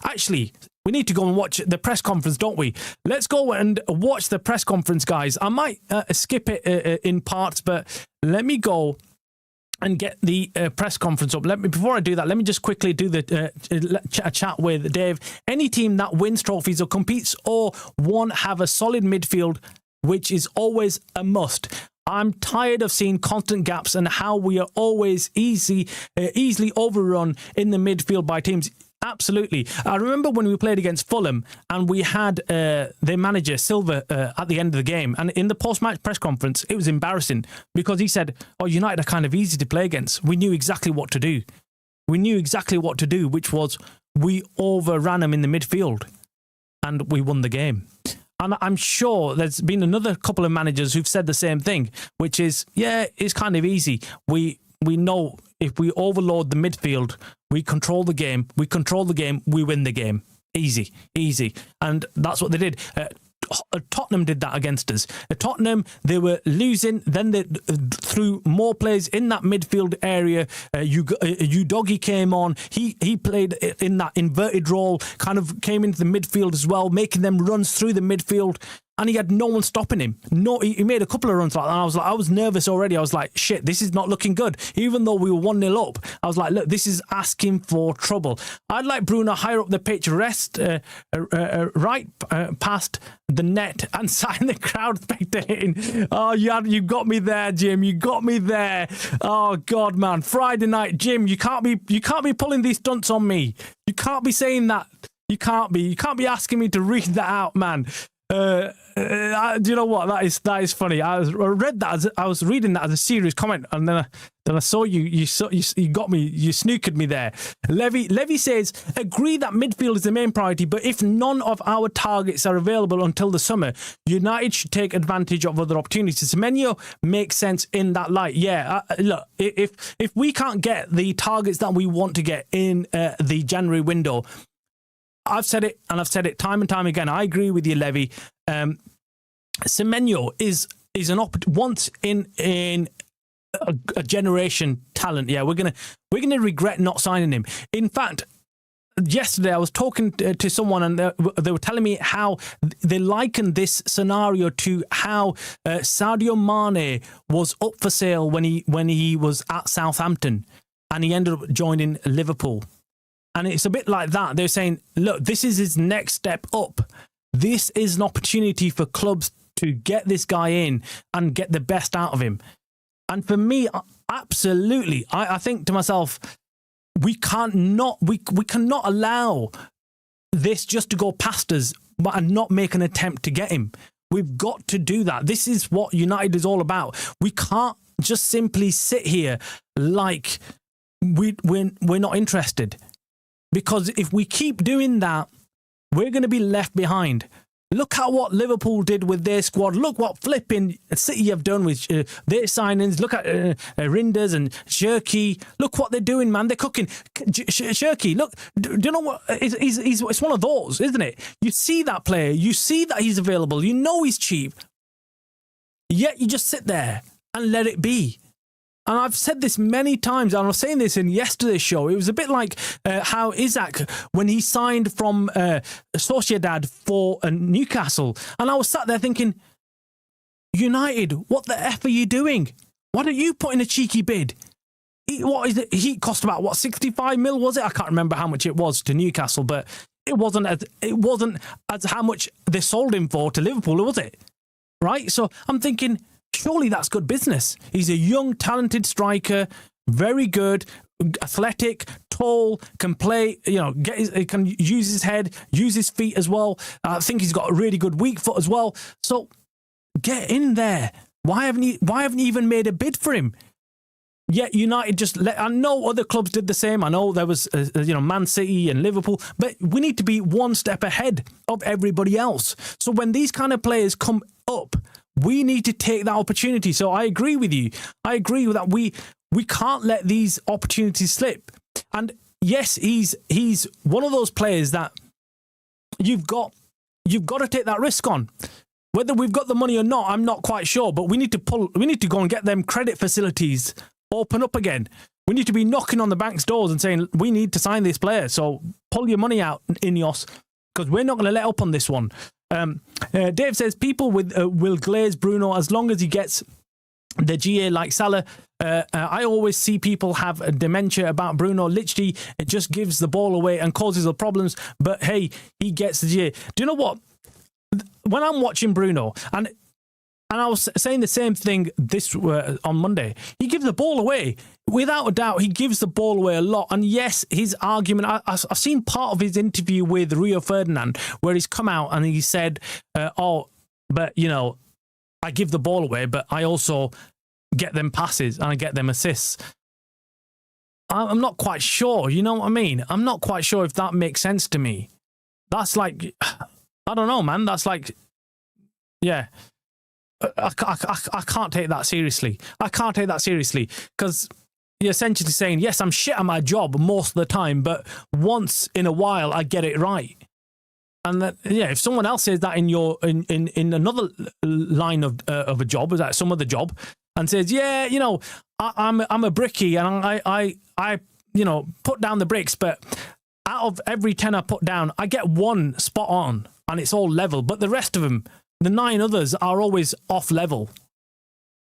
Actually, we need to go and watch the press conference, don't we? Let's go and watch the press conference, guys. I might skip it in parts, but let me go and get the press conference up. Before I do that, let me just quickly do the chat with Dave. Any team that wins trophies or competes or have a solid midfield, which is always a must. I'm tired of seeing constant gaps and how we are always easily overrun in the midfield by teams. Absolutely. I remember when we played against Fulham and we had their manager, Silva, at the end of the game. And in the post-match press conference, it was embarrassing because he said, United are kind of easy to play against. We knew exactly what to do. Which was we overran them in the midfield and we won the game. And I'm sure there's been another couple of managers who've said the same thing, which is, yeah, it's kind of easy. We we know if we overload the midfield, we control the game, we win the game. Easy. And that's what they did. Tottenham did that against us. Tottenham, they were losing, then they threw more players in that midfield area. Udogie came on. He played in that inverted role, kind of came into the midfield as well, making them runs through the midfield. And he had no one stopping him. No, he made a couple of runs like that. And I was nervous already. I was like, shit, this is not looking good. Even though we were 1-0 up, I was like, look, this is asking for trouble. I'd like Bruno higher up the pitch, right past the net and sign the crowd spectating. Oh, you got me there, Jim. You got me there. Oh God, man. Friday night, Jim. You can't be pulling these stunts on me. You can't be saying that. You can't be asking me to read that out, man. Do you know what? That is funny. I was reading that as a serious comment, and then I saw you got me. You snookered me there. Levy says, agree that midfield is the main priority, but if none of our targets are available until the summer, United should take advantage of other opportunities. Semenyo makes sense in that light. Yeah, look, if we can't get the targets that we want to get in the January window, I've said it, and I've said it time and time again. I agree with you, Levy. Semenyo is an once in a generation talent. Yeah, we're gonna regret not signing him. In fact, yesterday I was talking to someone, and they were telling me how they likened this scenario to how Sadio Mane was up for sale when he was at Southampton, and he ended up joining Liverpool. And it's a bit like that. They're saying, look, this is his next step up. This is an opportunity for clubs to get this guy in and get the best out of him. And for me, absolutely, I think to myself, we cannot allow this just to go past us and not make an attempt to get him. We've got to do that. This is what United is all about. We can't just simply sit here like we're not interested. Because if we keep doing that, we're going to be left behind. Look at what Liverpool did with their squad. Look what flipping City have done with their signings. Look at Rinders and Shirky. Look what they're doing, man. They're cooking. Shirky, look, do you know what? It's one of those, isn't it? You see that player. You see that he's available. You know he's cheap. Yet you just sit there and let it be. And I've said this many times, and I was saying this in yesterday's show. It was a bit like how Isaac, when he signed from Sociedad for Newcastle. And I was sat there thinking, United, what the F are you doing? Why don't you put in a cheeky bid? What is it? He cost about, 65 mil, was it? I can't remember how much it was to Newcastle, but it wasn't as how much they sold him for to Liverpool, was it? Right? So I'm thinking, surely that's good business. He's a young, talented striker, very good, athletic, tall, can play, can use his head, use his feet as well. I think he's got a really good weak foot as well. So get in there. Why haven't you even made a bid for him? Yet United I know other clubs did the same. I know there was, Man City and Liverpool, but we need to be one step ahead of everybody else. So when these kind of players come up, we need to take that opportunity. So I agree with you. I agree with that. We can't let these opportunities slip. And yes, he's one of those players that you've got to take that risk on. Whether we've got the money or not, I'm not quite sure. But we need to go and get them credit facilities open up again. We need to be knocking on the bank's doors and saying, we need to sign this player. So pull your money out, INEOS, because we're not going to let up on this one. Dave says people will glaze Bruno as long as he gets the GA like Salah. I always see people have dementia about Bruno. Literally, it just gives the ball away and causes the problems. But hey, he gets the GA. Do you know what? When I'm watching Bruno, and I was saying the same thing this on Monday, he gives the ball away. Without a doubt, he gives the ball away a lot. And yes, his argument, I've seen part of his interview with Rio Ferdinand where he's come out and he said, I give the ball away, but I also get them passes and I get them assists. I'm not quite sure. You know what I mean? I'm not quite sure if that makes sense to me. That's like, I don't know, man. That's like, yeah. I can't take that seriously. I can't take that seriously because you're essentially saying, yes, I'm shit at my job most of the time, but once in a while I get it right. And that, if someone else says that in another line of a job, is that some other job, and says, I'm a brickie and I put down the bricks, but out of every 10 I put down, I get one spot on and it's all level, but the rest of them, the 9 others, are always off level.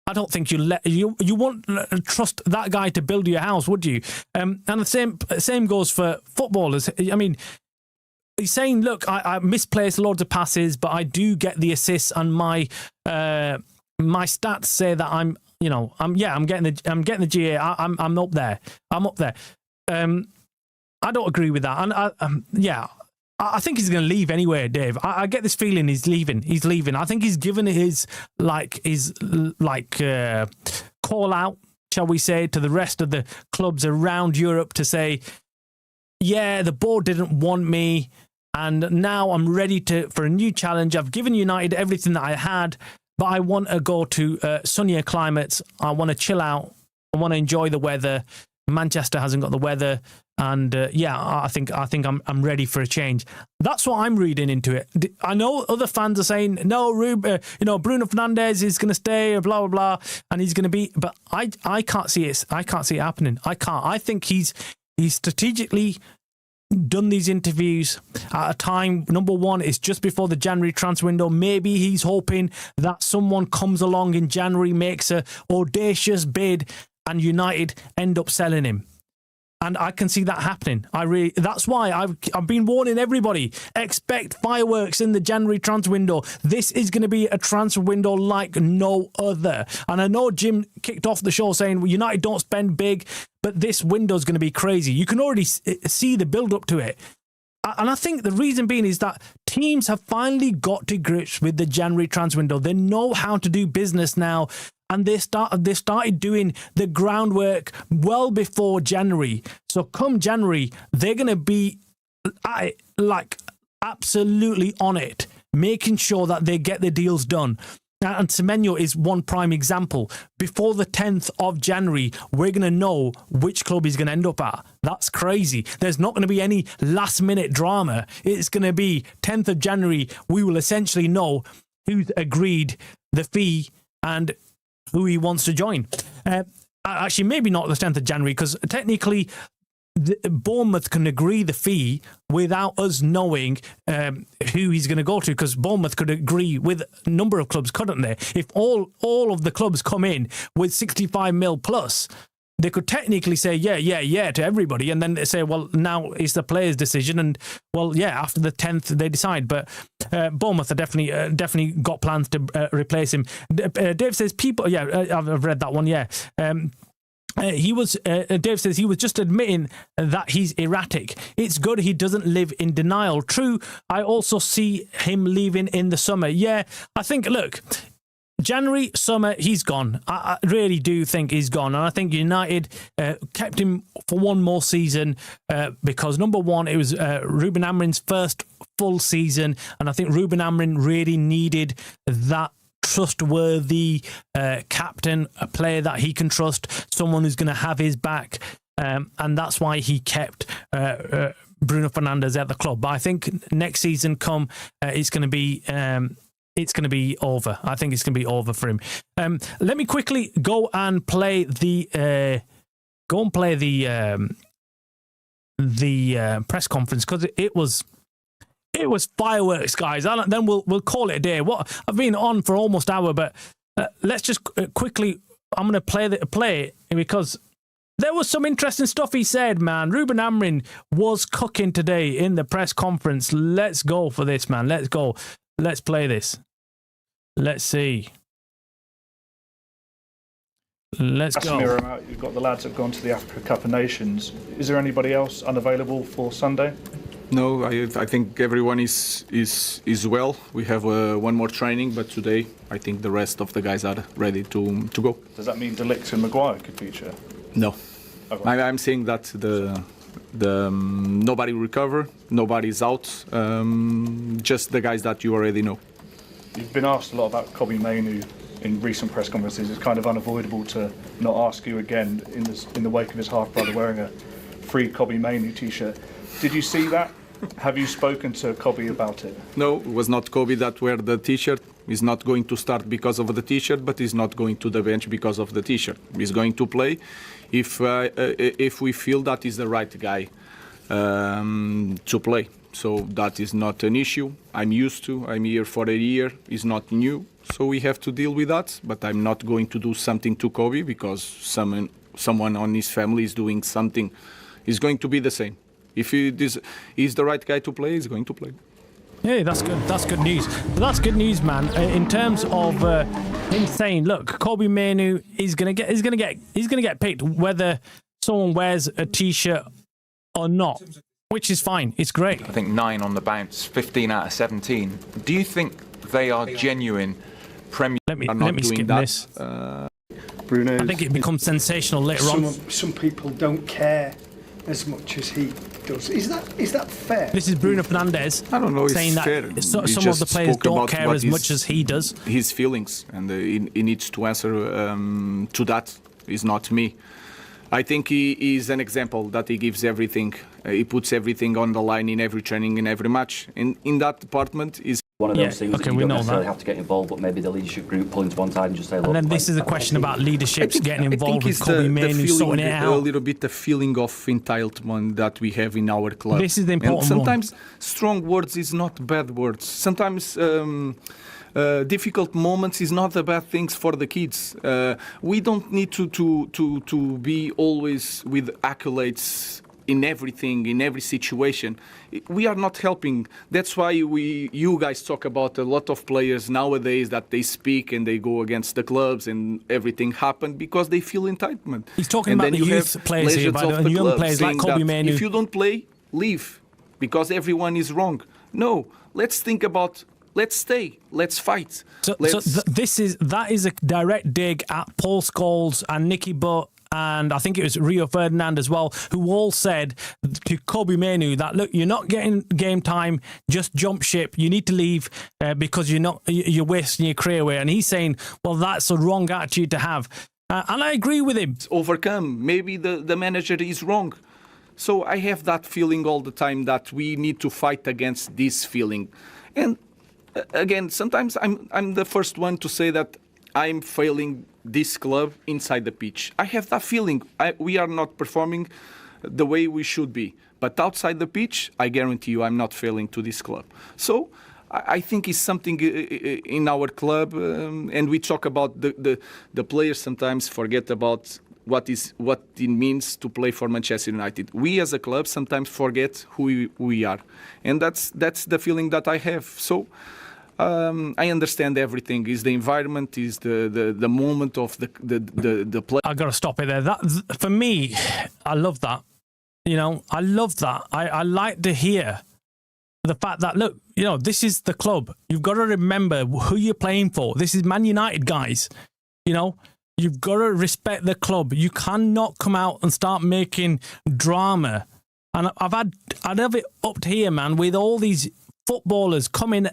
I don't think you won't trust that guy to build your house, would you? And the same goes for footballers. I mean, he's saying, look, I misplaced loads of passes, but I do get the assists, and my stats say that I'm getting the GA. I'm up there. I'm up there. I don't agree with that, and I think he's going to leave anyway, Dave. I get this feeling he's leaving. He's leaving. I think he's given his call out, shall we say, to the rest of the clubs around Europe to say, yeah, the board didn't want me, and now I'm ready for a new challenge. I've given United everything that I had, but I want to go to sunnier climates. I want to chill out. I want to enjoy the weather. Manchester hasn't got the weather, and I think I'm ready for a change. That's what I'm reading into it. I know other fans are saying no, Bruno Fernandes is going to stay, blah blah blah, and he's going to be. But I can't see it. I can't see it happening. I can't. I think he's strategically done these interviews at a time. Number one, is just before the January transfer window. Maybe he's hoping that someone comes along in January, makes a audacious bid, and United end up selling him. And I can see that happening. That's why I've been warning everybody, expect fireworks in the January transfer window. This is going to be a transfer window like no other. And I know Jim kicked off the show saying, well, United don't spend big, but this window is going to be crazy. You can already see the build up to it. And I think the reason being is that teams have finally got to grips with the January transfer window. They know how to do business now. And they started doing the groundwork well before January. So come January, they're going to be absolutely on it, making sure that they get the deals done. And Semenyo is one prime example. Before the 10th of January, we're going to know which club he's going to end up at. That's crazy. There's not going to be any last-minute drama. It's going to be 10th of January. We will essentially know who's agreed the fee and who he wants to join. Actually, maybe not the 10th of January, because technically Bournemouth can agree the fee without us knowing who he's going to go to, because Bournemouth could agree with a number of clubs, couldn't they? If all of the clubs come in with 65 mil plus, they could technically say, yeah to everybody, and then they say, well, now it's the player's decision, and, well, yeah, after the 10th, they decide. But Bournemouth are definitely got plans to replace him. Dave says I've read that one, yeah. Dave says he was just admitting that he's erratic. It's good he doesn't live in denial. True, I also see him leaving in the summer. Yeah, I think, look, January, summer, he's gone. I really do think he's gone. And I think United kept him for one more season because, number one, it was Ruben Amorim's first full season. And I think Ruben Amorim really needed that trustworthy captain, a player that he can trust, someone who's going to have his back. And that's why he kept Bruno Fernandes at the club. But I think next season it's going to be... it's going to be over. I think it's going to be over for him. Let me quickly go and play the press conference, because it was fireworks, guys. Then we'll call it a day. I've been on for almost an hour, but let's just quickly. I'm going to play it because there was some interesting stuff he said, man. Ruben Amorim was cooking today in the press conference. Let's go for this, man. Let's go. Let's play this. Let's see. Let's go. You've got the lads that have gone to the Africa Cup of Nations. Is there anybody else unavailable for Sunday? No, I think everyone is well. We have one more training, but today I think the rest of the guys are ready to go. Does that mean De Ligt and Maguire could feature? No. Okay. I'm saying that the nobody recover, nobody's out, just the guys that you already know. You've been asked a lot about Kobbie Mainoo in recent press conferences, it's kind of unavoidable to not ask you again in the wake of his half-brother wearing a free Kobbie Mainoo t-shirt. Did you see that? Have you spoken to Kobbie about it? No, it was not Kobbie that wear the t-shirt. He's not going to start because of the t-shirt, but he's not going to the bench because of the t-shirt. He's going to play if we feel that he's the right guy to play. So that is not an issue. I'm used to. I'm here for a year. It's not new. So we have to deal with that. But I'm not going to do something to Kobbie because someone on his family is doing something. It's going to be the same. If he's the right guy to play, he's going to play. Yeah, that's good. That's good news. But that's good news, man. In terms of him saying, look, Kobbie Mainoo is gonna get picked whether someone wears a t-shirt or not, which is fine. It's great. I think 9 on the bounce, 15 out of 17. Do you think they are genuine Premier? Let me skip this. Bruno, I think it becomes sensational later on. Some people don't care as much as he does. Is that fair? This is Bruno Fernandes. I don't know. Saying It's fair. that some of the players don't care as much as he does. His feelings, and he needs to answer to that. It's not me. I think he is an example that he gives everything. He puts everything on the line in every training, in every match. In that department is one of those things that you we don't know necessarily that. have to get involved, but maybe the leadership group pulling to one side and just say, look. And then this is a question about leaderships getting involved with Kobbie Mainoo sorting it a out. little bit the feeling of entitlement that we have in our club. This is the important and sometimes strong words is not bad words. Sometimes difficult moments is not the bad things for the kids. We don't need to be always with accolades in everything, in every situation. We are not helping. That's why you guys talk about a lot of players nowadays that they speak and they go against the clubs and everything happened because they feel entitlement. He's talking and about then the you youth have players here, legends by the of way, the young club players like saying Kobbie that Mainoo. if you don't play, leave because everyone is wrong. No, let's think about. Let's stay. Let's fight. That is a direct dig at Paul Scholes and Nicky Butt, and I think it was Rio Ferdinand as well, who all said to Kobbie Mainoo that, look, you're not getting game time, just jump ship. You need to leave because you're wasting your career away. And he's saying, well, that's a wrong attitude to have. And I agree with him. Overcome. Maybe the manager is wrong. So I have that feeling all the time that we need to fight against this feeling. And again, sometimes I'm the first one to say that I'm failing this club inside the pitch. I have that feeling. We are not performing the way we should be. But outside the pitch, I guarantee you I'm not failing to this club. So I think it's something in our club, and we talk about the players sometimes forget about what it means to play for Manchester United. We as a club sometimes forget who we are. And that's the feeling that I have. So I understand everything. Is the environment, is the moment of the play. I got to stop it there. That for me, I love that. I love that. I like to hear the fact that, look, this is the club. You've got to remember who you're playing for. This is Man United, guys. You've got to respect the club. You cannot come out and start making drama. And I've had it up to here, man, with all these footballers coming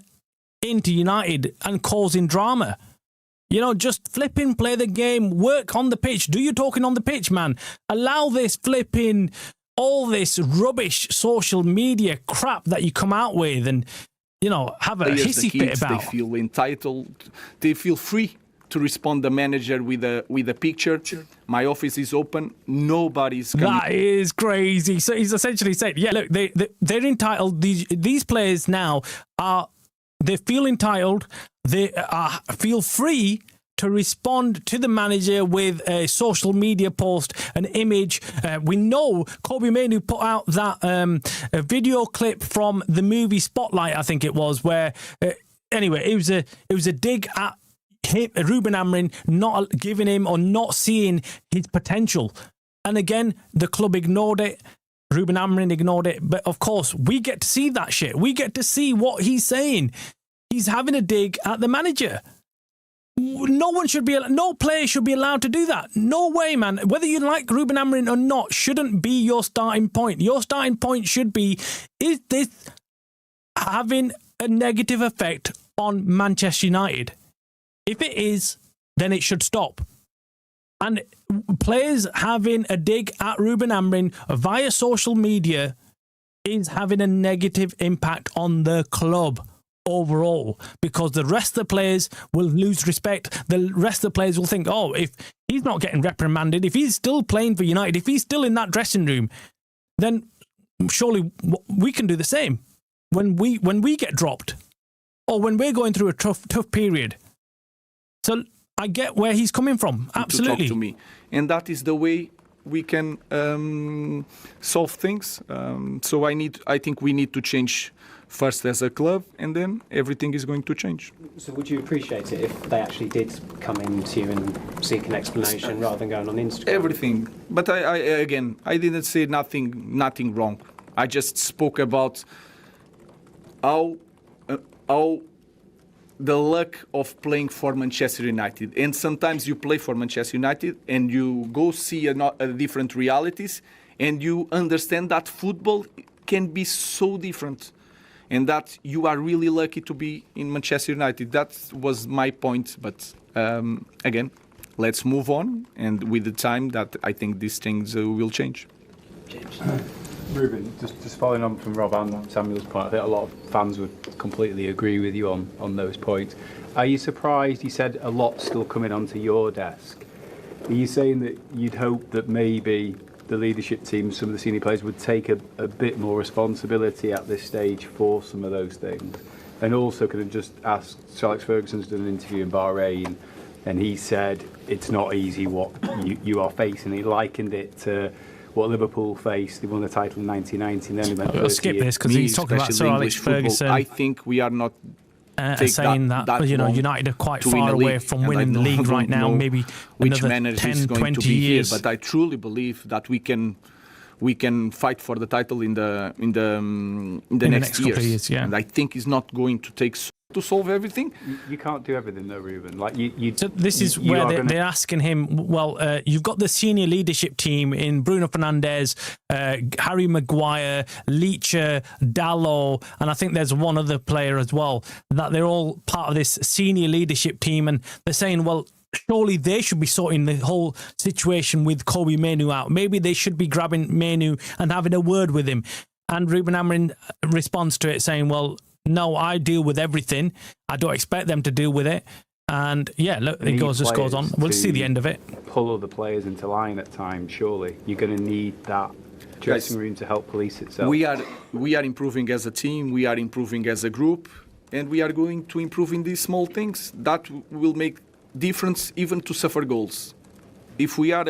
into United and causing drama. Just flipping, play the game, work on the pitch, do your talking on the pitch, man. Allow this flipping, all this rubbish social media crap that you come out with and, have a hissy fit about. They feel entitled, they feel free to respond the manager with a picture. My office is open. Nobody's coming. That is crazy. So he's essentially saying, yeah, look, they're entitled. These players now they feel entitled. They feel free to respond to the manager with a social media post, an image. We know Kobbie Mainoo put out that a video clip from the movie Spotlight, I think it was, where anyway, it was a dig at Ruben Amorim, not giving him or not seeing his potential. And again, the club ignored it. Ruben Amorim ignored it. But of course, we get to see that shit. We get to see what he's saying. He's having a dig at the manager. No player should be allowed to do that. No way, man. Whether you like Ruben Amorim or not shouldn't be your starting point. Your starting point should be, is this having a negative effect on Manchester United? If it is, then it should stop. And players having a dig at Ruben Amorim via social media is having a negative impact on the club overall, because the rest of the players will lose respect. The rest of the players will think, oh, if he's not getting reprimanded, if he's still playing for United, if he's still in that dressing room, then surely we can do the same when we get dropped or when we're going through a tough period. So I get where he's coming from. Absolutely. To talk to me, and that is the way we can solve things. So I think we need to change first as a club, and then everything is going to change. So would you appreciate it if they actually did come in to you and seek an explanation rather than going on Instagram? Everything. But I didn't say nothing wrong. I just spoke about how the luck of playing for Manchester United. And sometimes you play for Manchester United and you go see a different realities, and you understand that football can be so different, and that you are really lucky to be in Manchester United. That was my point. But again, let's move on, and with the time that I think these things will change. Ruben, just following on from Rob and Samuel's point, I think a lot of fans would completely agree with you on those points. Are you surprised? You said a lot's still coming onto your desk. Are you saying that you'd hope that maybe the leadership team, some of the senior players, would take a bit more responsibility at this stage for some of those things? And also, could I just ask, Sir Alex Ferguson's done an interview in Bahrain, and he said it's not easy what you are facing. He likened it to what Liverpool faced. They won the title in 1990, and then he went. I'll skip this because he's talking about Sir Alex Ferguson. I think we are not saying that United are quite far away from winning the league right now. Maybe which another manager 10, is going 20 to be years. here, but I truly believe that we can fight for the title in the next couple of years. Yeah. And I think it's not going to take to solve everything. You can't do everything though, Ruben. So this is where they're asking him, well, you've got the senior leadership team in Bruno Fernandes, Harry Maguire, Leacher, Dalot, and I think there's one other player as well, that they're all part of this senior leadership team, and they're saying, well, surely they should be sorting the whole situation with Kobbie Mainoo out. Maybe they should be grabbing Mainoo and having a word with him. And Ruben Amorim responds to it saying, well, no, I deal with everything. I don't expect them to deal with it. And yeah, look, it just goes on. We'll see the end of it. Pull other players into line at times, surely. You're going to need that dressing room to help police itself. We are improving as a team, we are improving as a group, and we are going to improve in these small things. That will make difference even to suffer goals. If we are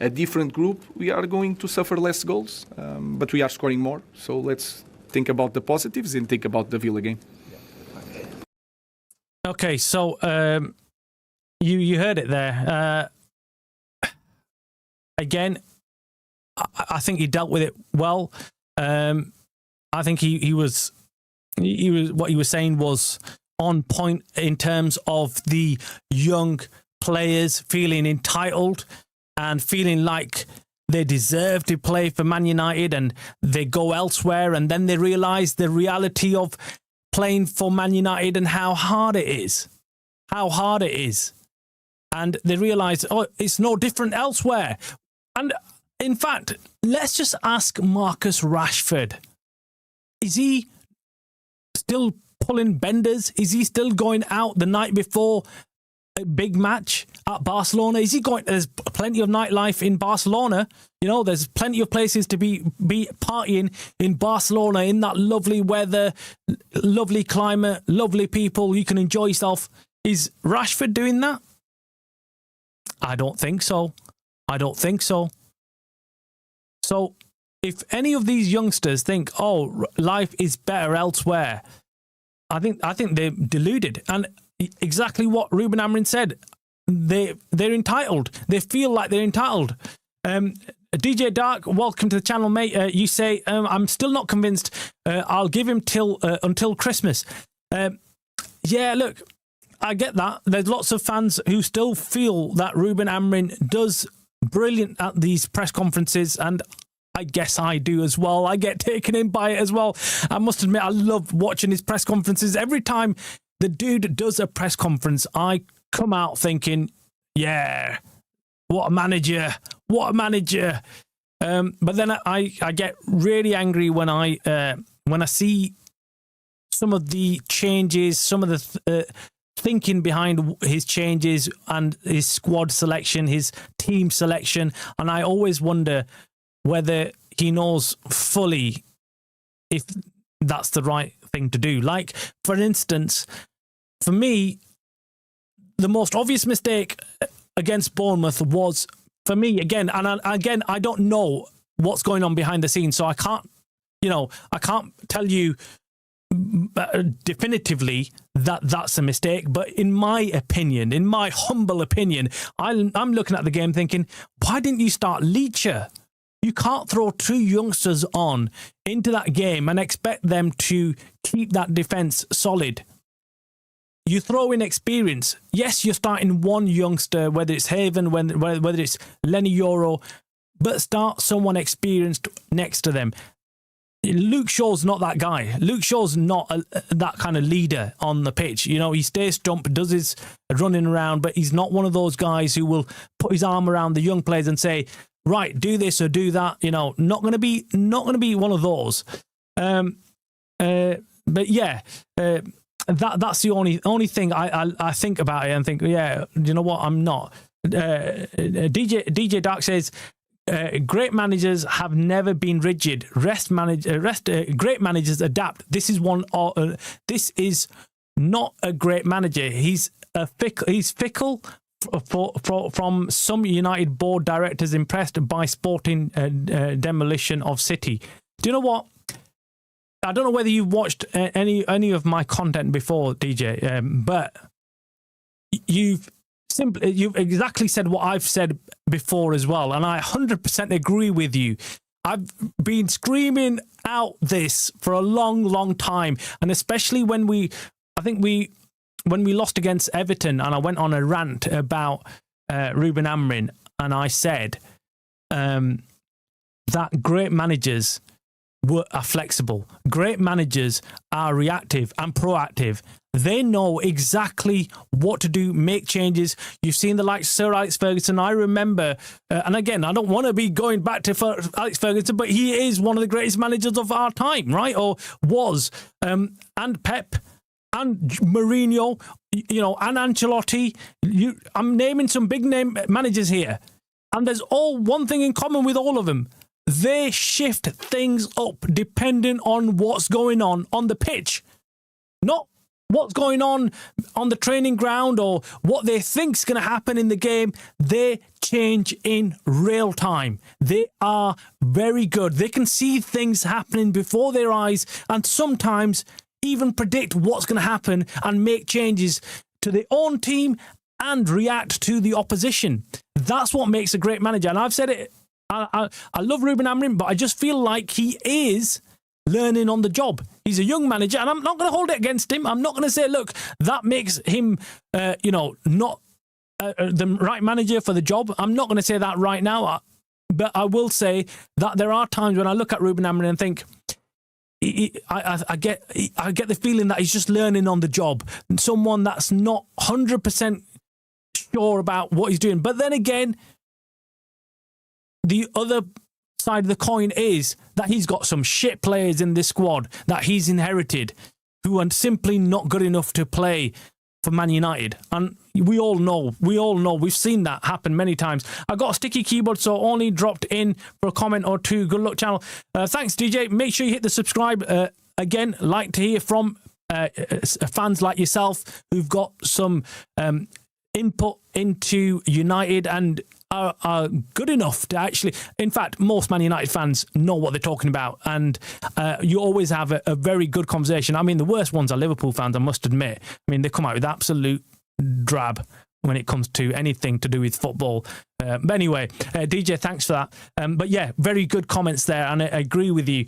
a different group, we are going to suffer less goals, but we are scoring more. So let's think about the positives and think about the Villa game. Okay, so you heard it there. Again, I think he dealt with it well. I think he was what he was saying was on point in terms of the young players feeling entitled and feeling like they deserve to play for Man United, and they go elsewhere, and then they realise the reality of playing for Man United and how hard it is. And they realise, oh, it's no different elsewhere. And in fact, let's just ask Marcus Rashford. Is he still pulling benders? Is he still going out the night before a big match at Barcelona? Is he going? There's plenty of nightlife in Barcelona. You know, there's plenty of places to be partying in Barcelona in that lovely weather, lovely climate, lovely people. You can enjoy yourself. Is Rashford doing that? I don't think so. So if any of these youngsters think, oh, life is better elsewhere, I think they're deluded. And exactly what Ruben Amorim said. They're entitled. They feel like they're entitled. DJ Dark, welcome to the channel, mate. You say, I'm still not convinced. I'll give him until Christmas. Yeah, look, I get that. There's lots of fans who still feel that Ruben Amorim does brilliant at these press conferences, and I guess I do as well. I get taken in by it as well. I must admit, I love watching his press conferences. Every time the dude does a press conference, I come out thinking, yeah, what a manager, what a manager. But then I get really angry when I see some of the changes, some of the thinking behind his changes and his squad selection, his team selection. And I always wonder whether he knows fully if that's the right thing to do. Like, for instance, for me, the most obvious mistake against Bournemouth was, for me, again, and again, I don't know what's going on behind the scenes, so I can't tell you definitively that that's a mistake. But in my opinion, in my humble opinion, I'm looking at the game thinking, why didn't you start Leacher? You can't throw two youngsters on into that game and expect them to keep that defence solid. You throw in experience. Yes, you're starting one youngster, whether it's Haven, whether it's Lenny Yoro, but start someone experienced next to them. Luke Shaw's not that guy. Luke Shaw's not that kind of leader on the pitch. You know, he stays stump, does his running around, but he's not one of those guys who will put his arm around the young players and say, right, do this or do that. You know, not going to be one of those. But yeah, that's the only thing I think about it and think, yeah, you know what, I'm not. DJ Dark says, great managers have never been rigid. Great managers adapt. This is not a great manager. He's fickle. From some United board directors impressed by sporting demolition of City. Do you know what? I don't know whether you've watched any of my content before, DJ, but you've exactly said what I've said before as well, and I 100% agree with you. I've been screaming out this for a long, long time, and especially when we lost against Everton, and I went on a rant about Ruben Amorim, and I said that great managers are flexible. Great managers are reactive and proactive. They know exactly what to do, make changes. You've seen the likes of Sir Alex Ferguson. I remember, and again, I don't want to be going back to Alex Ferguson, but he is one of the greatest managers of our time, right? Or was. And Pep and Mourinho, you know, and Ancelotti. I'm naming some big name managers here. And there's one thing in common with all of them. They shift things up depending on what's going on the pitch. Not what's going on the training ground or what they think's going to happen in the game. They change in real time. They are very good. They can see things happening before their eyes and sometimes even predict what's going to happen and make changes to their own team and react to the opposition. That's what makes a great manager. And I've said it, I love Ruben Amorim, but I just feel like he is learning on the job. He's a young manager, and I'm not going to hold it against him. I'm not going to say, look, that makes him, not the right manager for the job. I'm not going to say that right now, but I will say that there are times when I look at Ruben Amorim and think, I get the feeling that he's just learning on the job. Someone that's not 100% sure about what he's doing. But then again, the other side of the coin is that he's got some shit players in this squad that he's inherited who are simply not good enough to play for Man United. And we all know, we've seen that happen many times. I got a sticky keyboard, so only dropped in for a comment or two. Good luck, channel. Thanks, DJ. Make sure you hit the subscribe. Again, like to hear from fans like yourself who've got some input into United and are good enough to actually, in fact, most Man United fans know what they're talking about, and you always have a very good conversation. I mean, the worst ones are Liverpool fans, I must admit. I mean, they come out with absolute drab when it comes to anything to do with football. But anyway, DJ, thanks for that. But yeah, very good comments there, and I agree with you.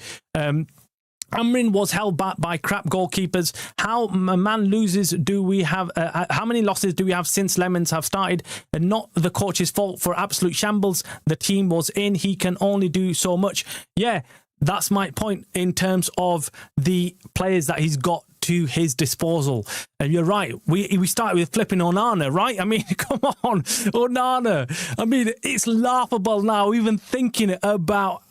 Amorim was held back by crap goalkeepers. How many losses do we have? How many losses do we have since Lemons have started? Not the coach's fault for absolute shambles. The team was in. He can only do so much. Yeah, that's my point in terms of the players that he's got to his disposal. And you're right, we started with flipping Onana, right? I mean, come on, Onana. I mean, it's laughable now even thinking about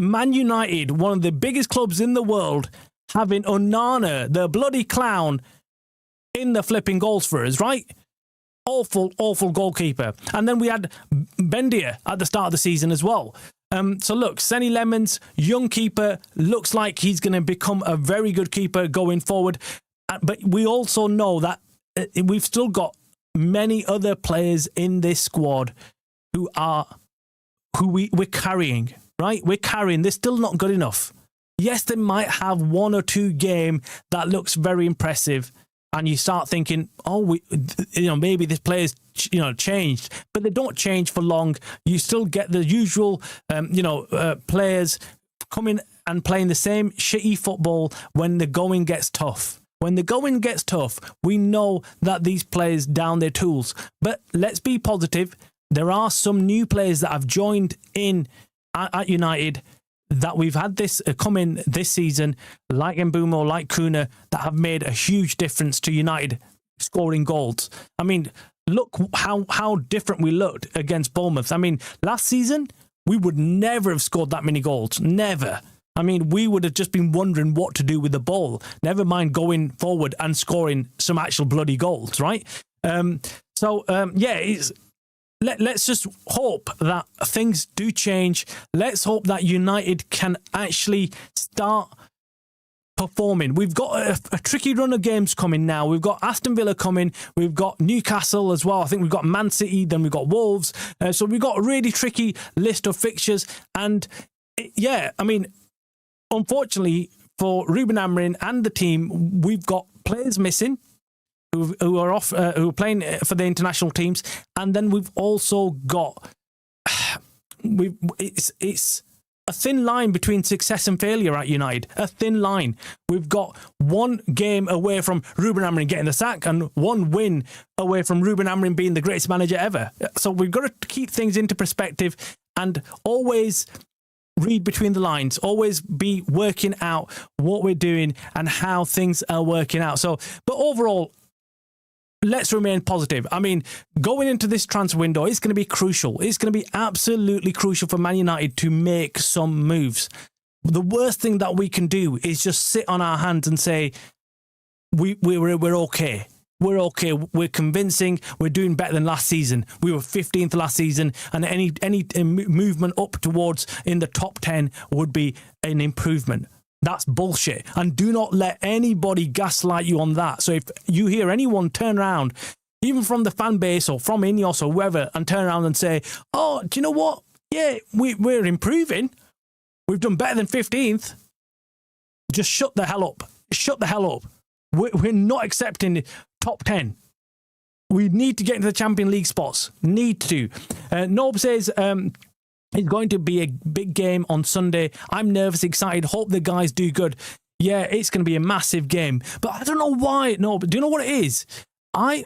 Man United, one of the biggest clubs in the world, having Onana, the bloody clown, in the flipping goals for us, right? Awful goalkeeper. And then we had Bendia at the start of the season as well. So look, Senny Lemons, young keeper, looks like he's going to become a very good keeper going forward. But we also know that we've still got many other players in this squad who we're carrying, right? We're carrying. They're still not good enough. Yes, they might have one or two game that looks very impressive, and you start thinking, maybe this player's changed, but they don't change for long. You still get the usual, players coming and playing the same shitty football when the going gets tough. When the going gets tough, we know that these players down their tools. But let's be positive. There are some new players that have joined in at United that we've had this come in this season, like Mbeumo, like Kuna, that have made a huge difference to United scoring goals. I mean, look how different we looked against Bournemouth. I mean, last season, we would never have scored that many goals. Never. I mean, we would have just been wondering what to do with the ball. Never mind going forward and scoring some actual bloody goals, right? Let's just hope that things do change. Let's hope that United can actually start performing. We've got a tricky run of games coming now. We've got Aston Villa coming. We've got Newcastle as well. I think we've got Man City. Then we've got Wolves. So we've got a really tricky list of fixtures. And unfortunately for Ruben Amorim and the team, we've got players missing who are off, who are playing for the international teams, and then we've also got it's a thin line between success and failure at United. A thin line. We've got one game away from Ruben Amorim getting the sack, and one win away from Ruben Amorim being the greatest manager ever. So we've got to keep things into perspective and always read between the lines, always be working out what we're doing and how things are working out. So, but overall, let's remain positive. I mean, going into this transfer window, it's going to be crucial. It's going to be absolutely crucial for Man United to make some moves. The worst thing that we can do is just sit on our hands and say, we're okay. We're okay. We're convincing. We're doing better than last season. We were 15th last season, and any movement up towards in the top 10 would be an improvement. That's bullshit. And do not let anybody gaslight you on that. So if you hear anyone turn around, even from the fan base or from INEOS or whoever, and turn around and say, oh, do you know what? Yeah, we're improving. We've done better than 15th. Just shut the hell up. Shut the hell up. We're not accepting top 10. We need to get into the Champions League spots. Need to. Nob says, it's going to be a big game on Sunday. I'm nervous, excited. Hope the guys do good. Yeah, it's going to be a massive game. But I don't know why. No, but do you know what it is? I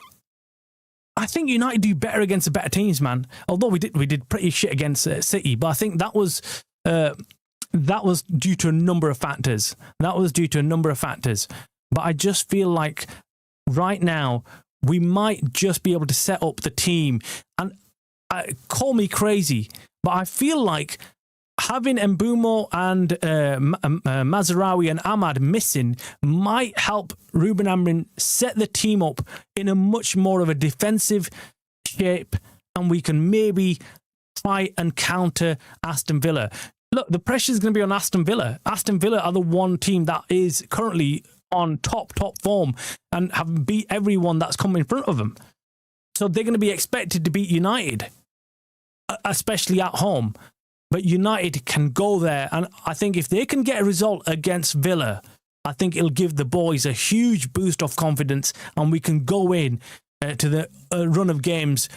think United do better against the better teams, man. Although we did pretty shit against City, but I think that was due to a number of factors. But I just feel like right now we might just be able to set up the team. And call me crazy, but I feel like having Mbeumo and Mazraoui and Ahmad missing might help Ruben Amorim set the team up in a much more of a defensive shape, and we can maybe try and counter Aston Villa. Look, the pressure is going to be on Aston Villa. Aston Villa are the one team that is currently on top form and have beat everyone that's come in front of them. So they're going to be expected to beat United, especially at home. But United can go there, and I think if they can get a result against Villa, I think it'll give the boys a huge boost of confidence, and we can go in to the run of games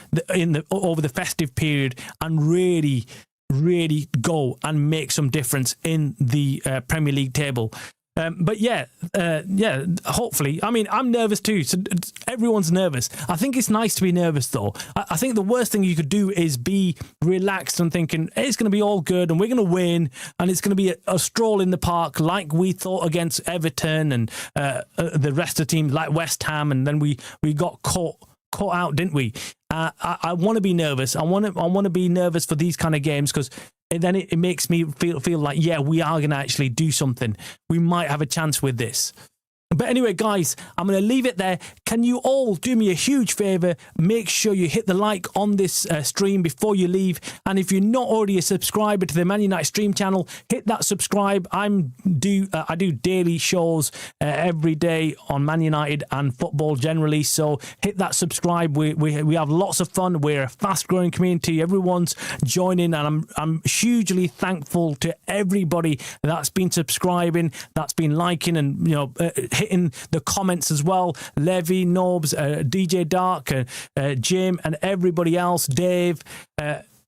over the festive period and really go and make some difference in the Premier League table. But yeah, hopefully. I mean, I'm nervous too. So everyone's nervous. I think it's nice to be nervous, though. I think the worst thing you could do is be relaxed and thinking it's going to be all good and we're going to win and it's going to be a stroll in the park like we thought against Everton and the rest of the teams like West Ham, and then we got caught out, didn't we? I want to be nervous. I want to be nervous for these kind of games because then it makes me feel like, yeah, we are going to actually do something. We might have a chance with this. But anyway, guys, I'm going to leave it there. Can you all do me a huge favour? Make sure you hit the like on this stream before you leave. And if you're not already a subscriber to the Man United stream channel, hit that subscribe. I do daily shows every day on Man United and football generally. So hit that subscribe. We have lots of fun. We're a fast-growing community. Everyone's joining, and I'm hugely thankful to everybody that's been subscribing, that's been liking, and hitting the comments as well. Levy, Nobs, DJ Dark, Jim, and everybody else, Dave,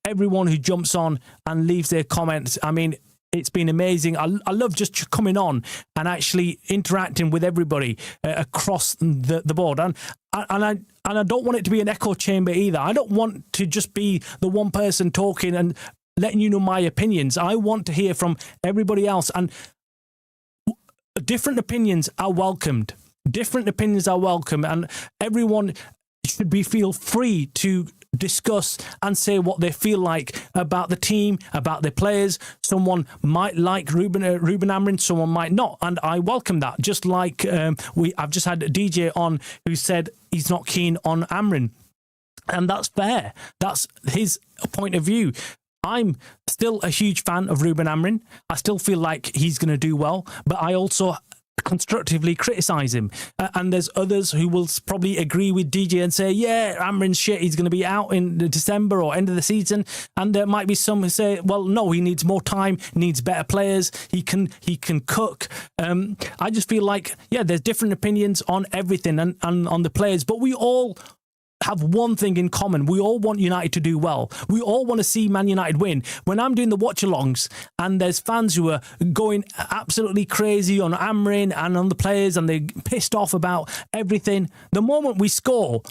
everyone who jumps on and leaves their comments. I mean, it's been amazing. I love just coming on and actually interacting with everybody across the board. And I don't want it to be an echo chamber either. I don't want to just be the one person talking and letting you know my opinions. I want to hear from everybody else, and different opinions are welcomed. Different opinions are welcome, and everyone should feel free to discuss and say what they feel like about the team, about their players. Someone might like Ruben Amorim, someone might not, and I welcome that. Just like I've just had a DJ on who said he's not keen on Amorim, and that's fair. That's his point of view. I'm still a huge fan of Ruben Amorim. I still feel like he's going to do well, but I also constructively criticise him. And there's others who will probably agree with DJ and say, yeah, Amorim's shit, he's going to be out in December or end of the season. And there might be some who say, well, no, he needs more time, needs better players, he can cook. I just feel like, yeah, there's different opinions on everything and on the players, but we all have one thing in common. We all want United to do well. We all want to see Man United win. When I'm doing the watch-alongs and there's fans who are going absolutely crazy on Amorim and on the players and they're pissed off about everything, the moment we score,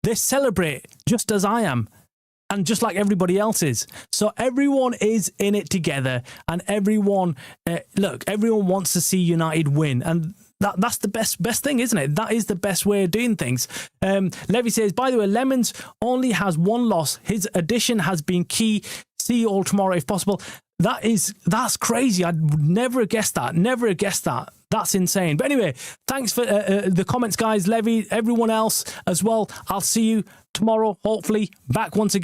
they celebrate just as I am and just like everybody else is. So everyone is in it together, and everyone wants to see United win, and that's the best thing, isn't it? That is the best way of doing things. Levy says, by the way, Lemons only has one loss. His addition has been key. See you all tomorrow if possible. That's crazy. I'd never have guessed that. Never have guessed that. That's insane. But anyway, thanks for the comments, guys. Levy, everyone else as well. I'll see you tomorrow, hopefully, back once again.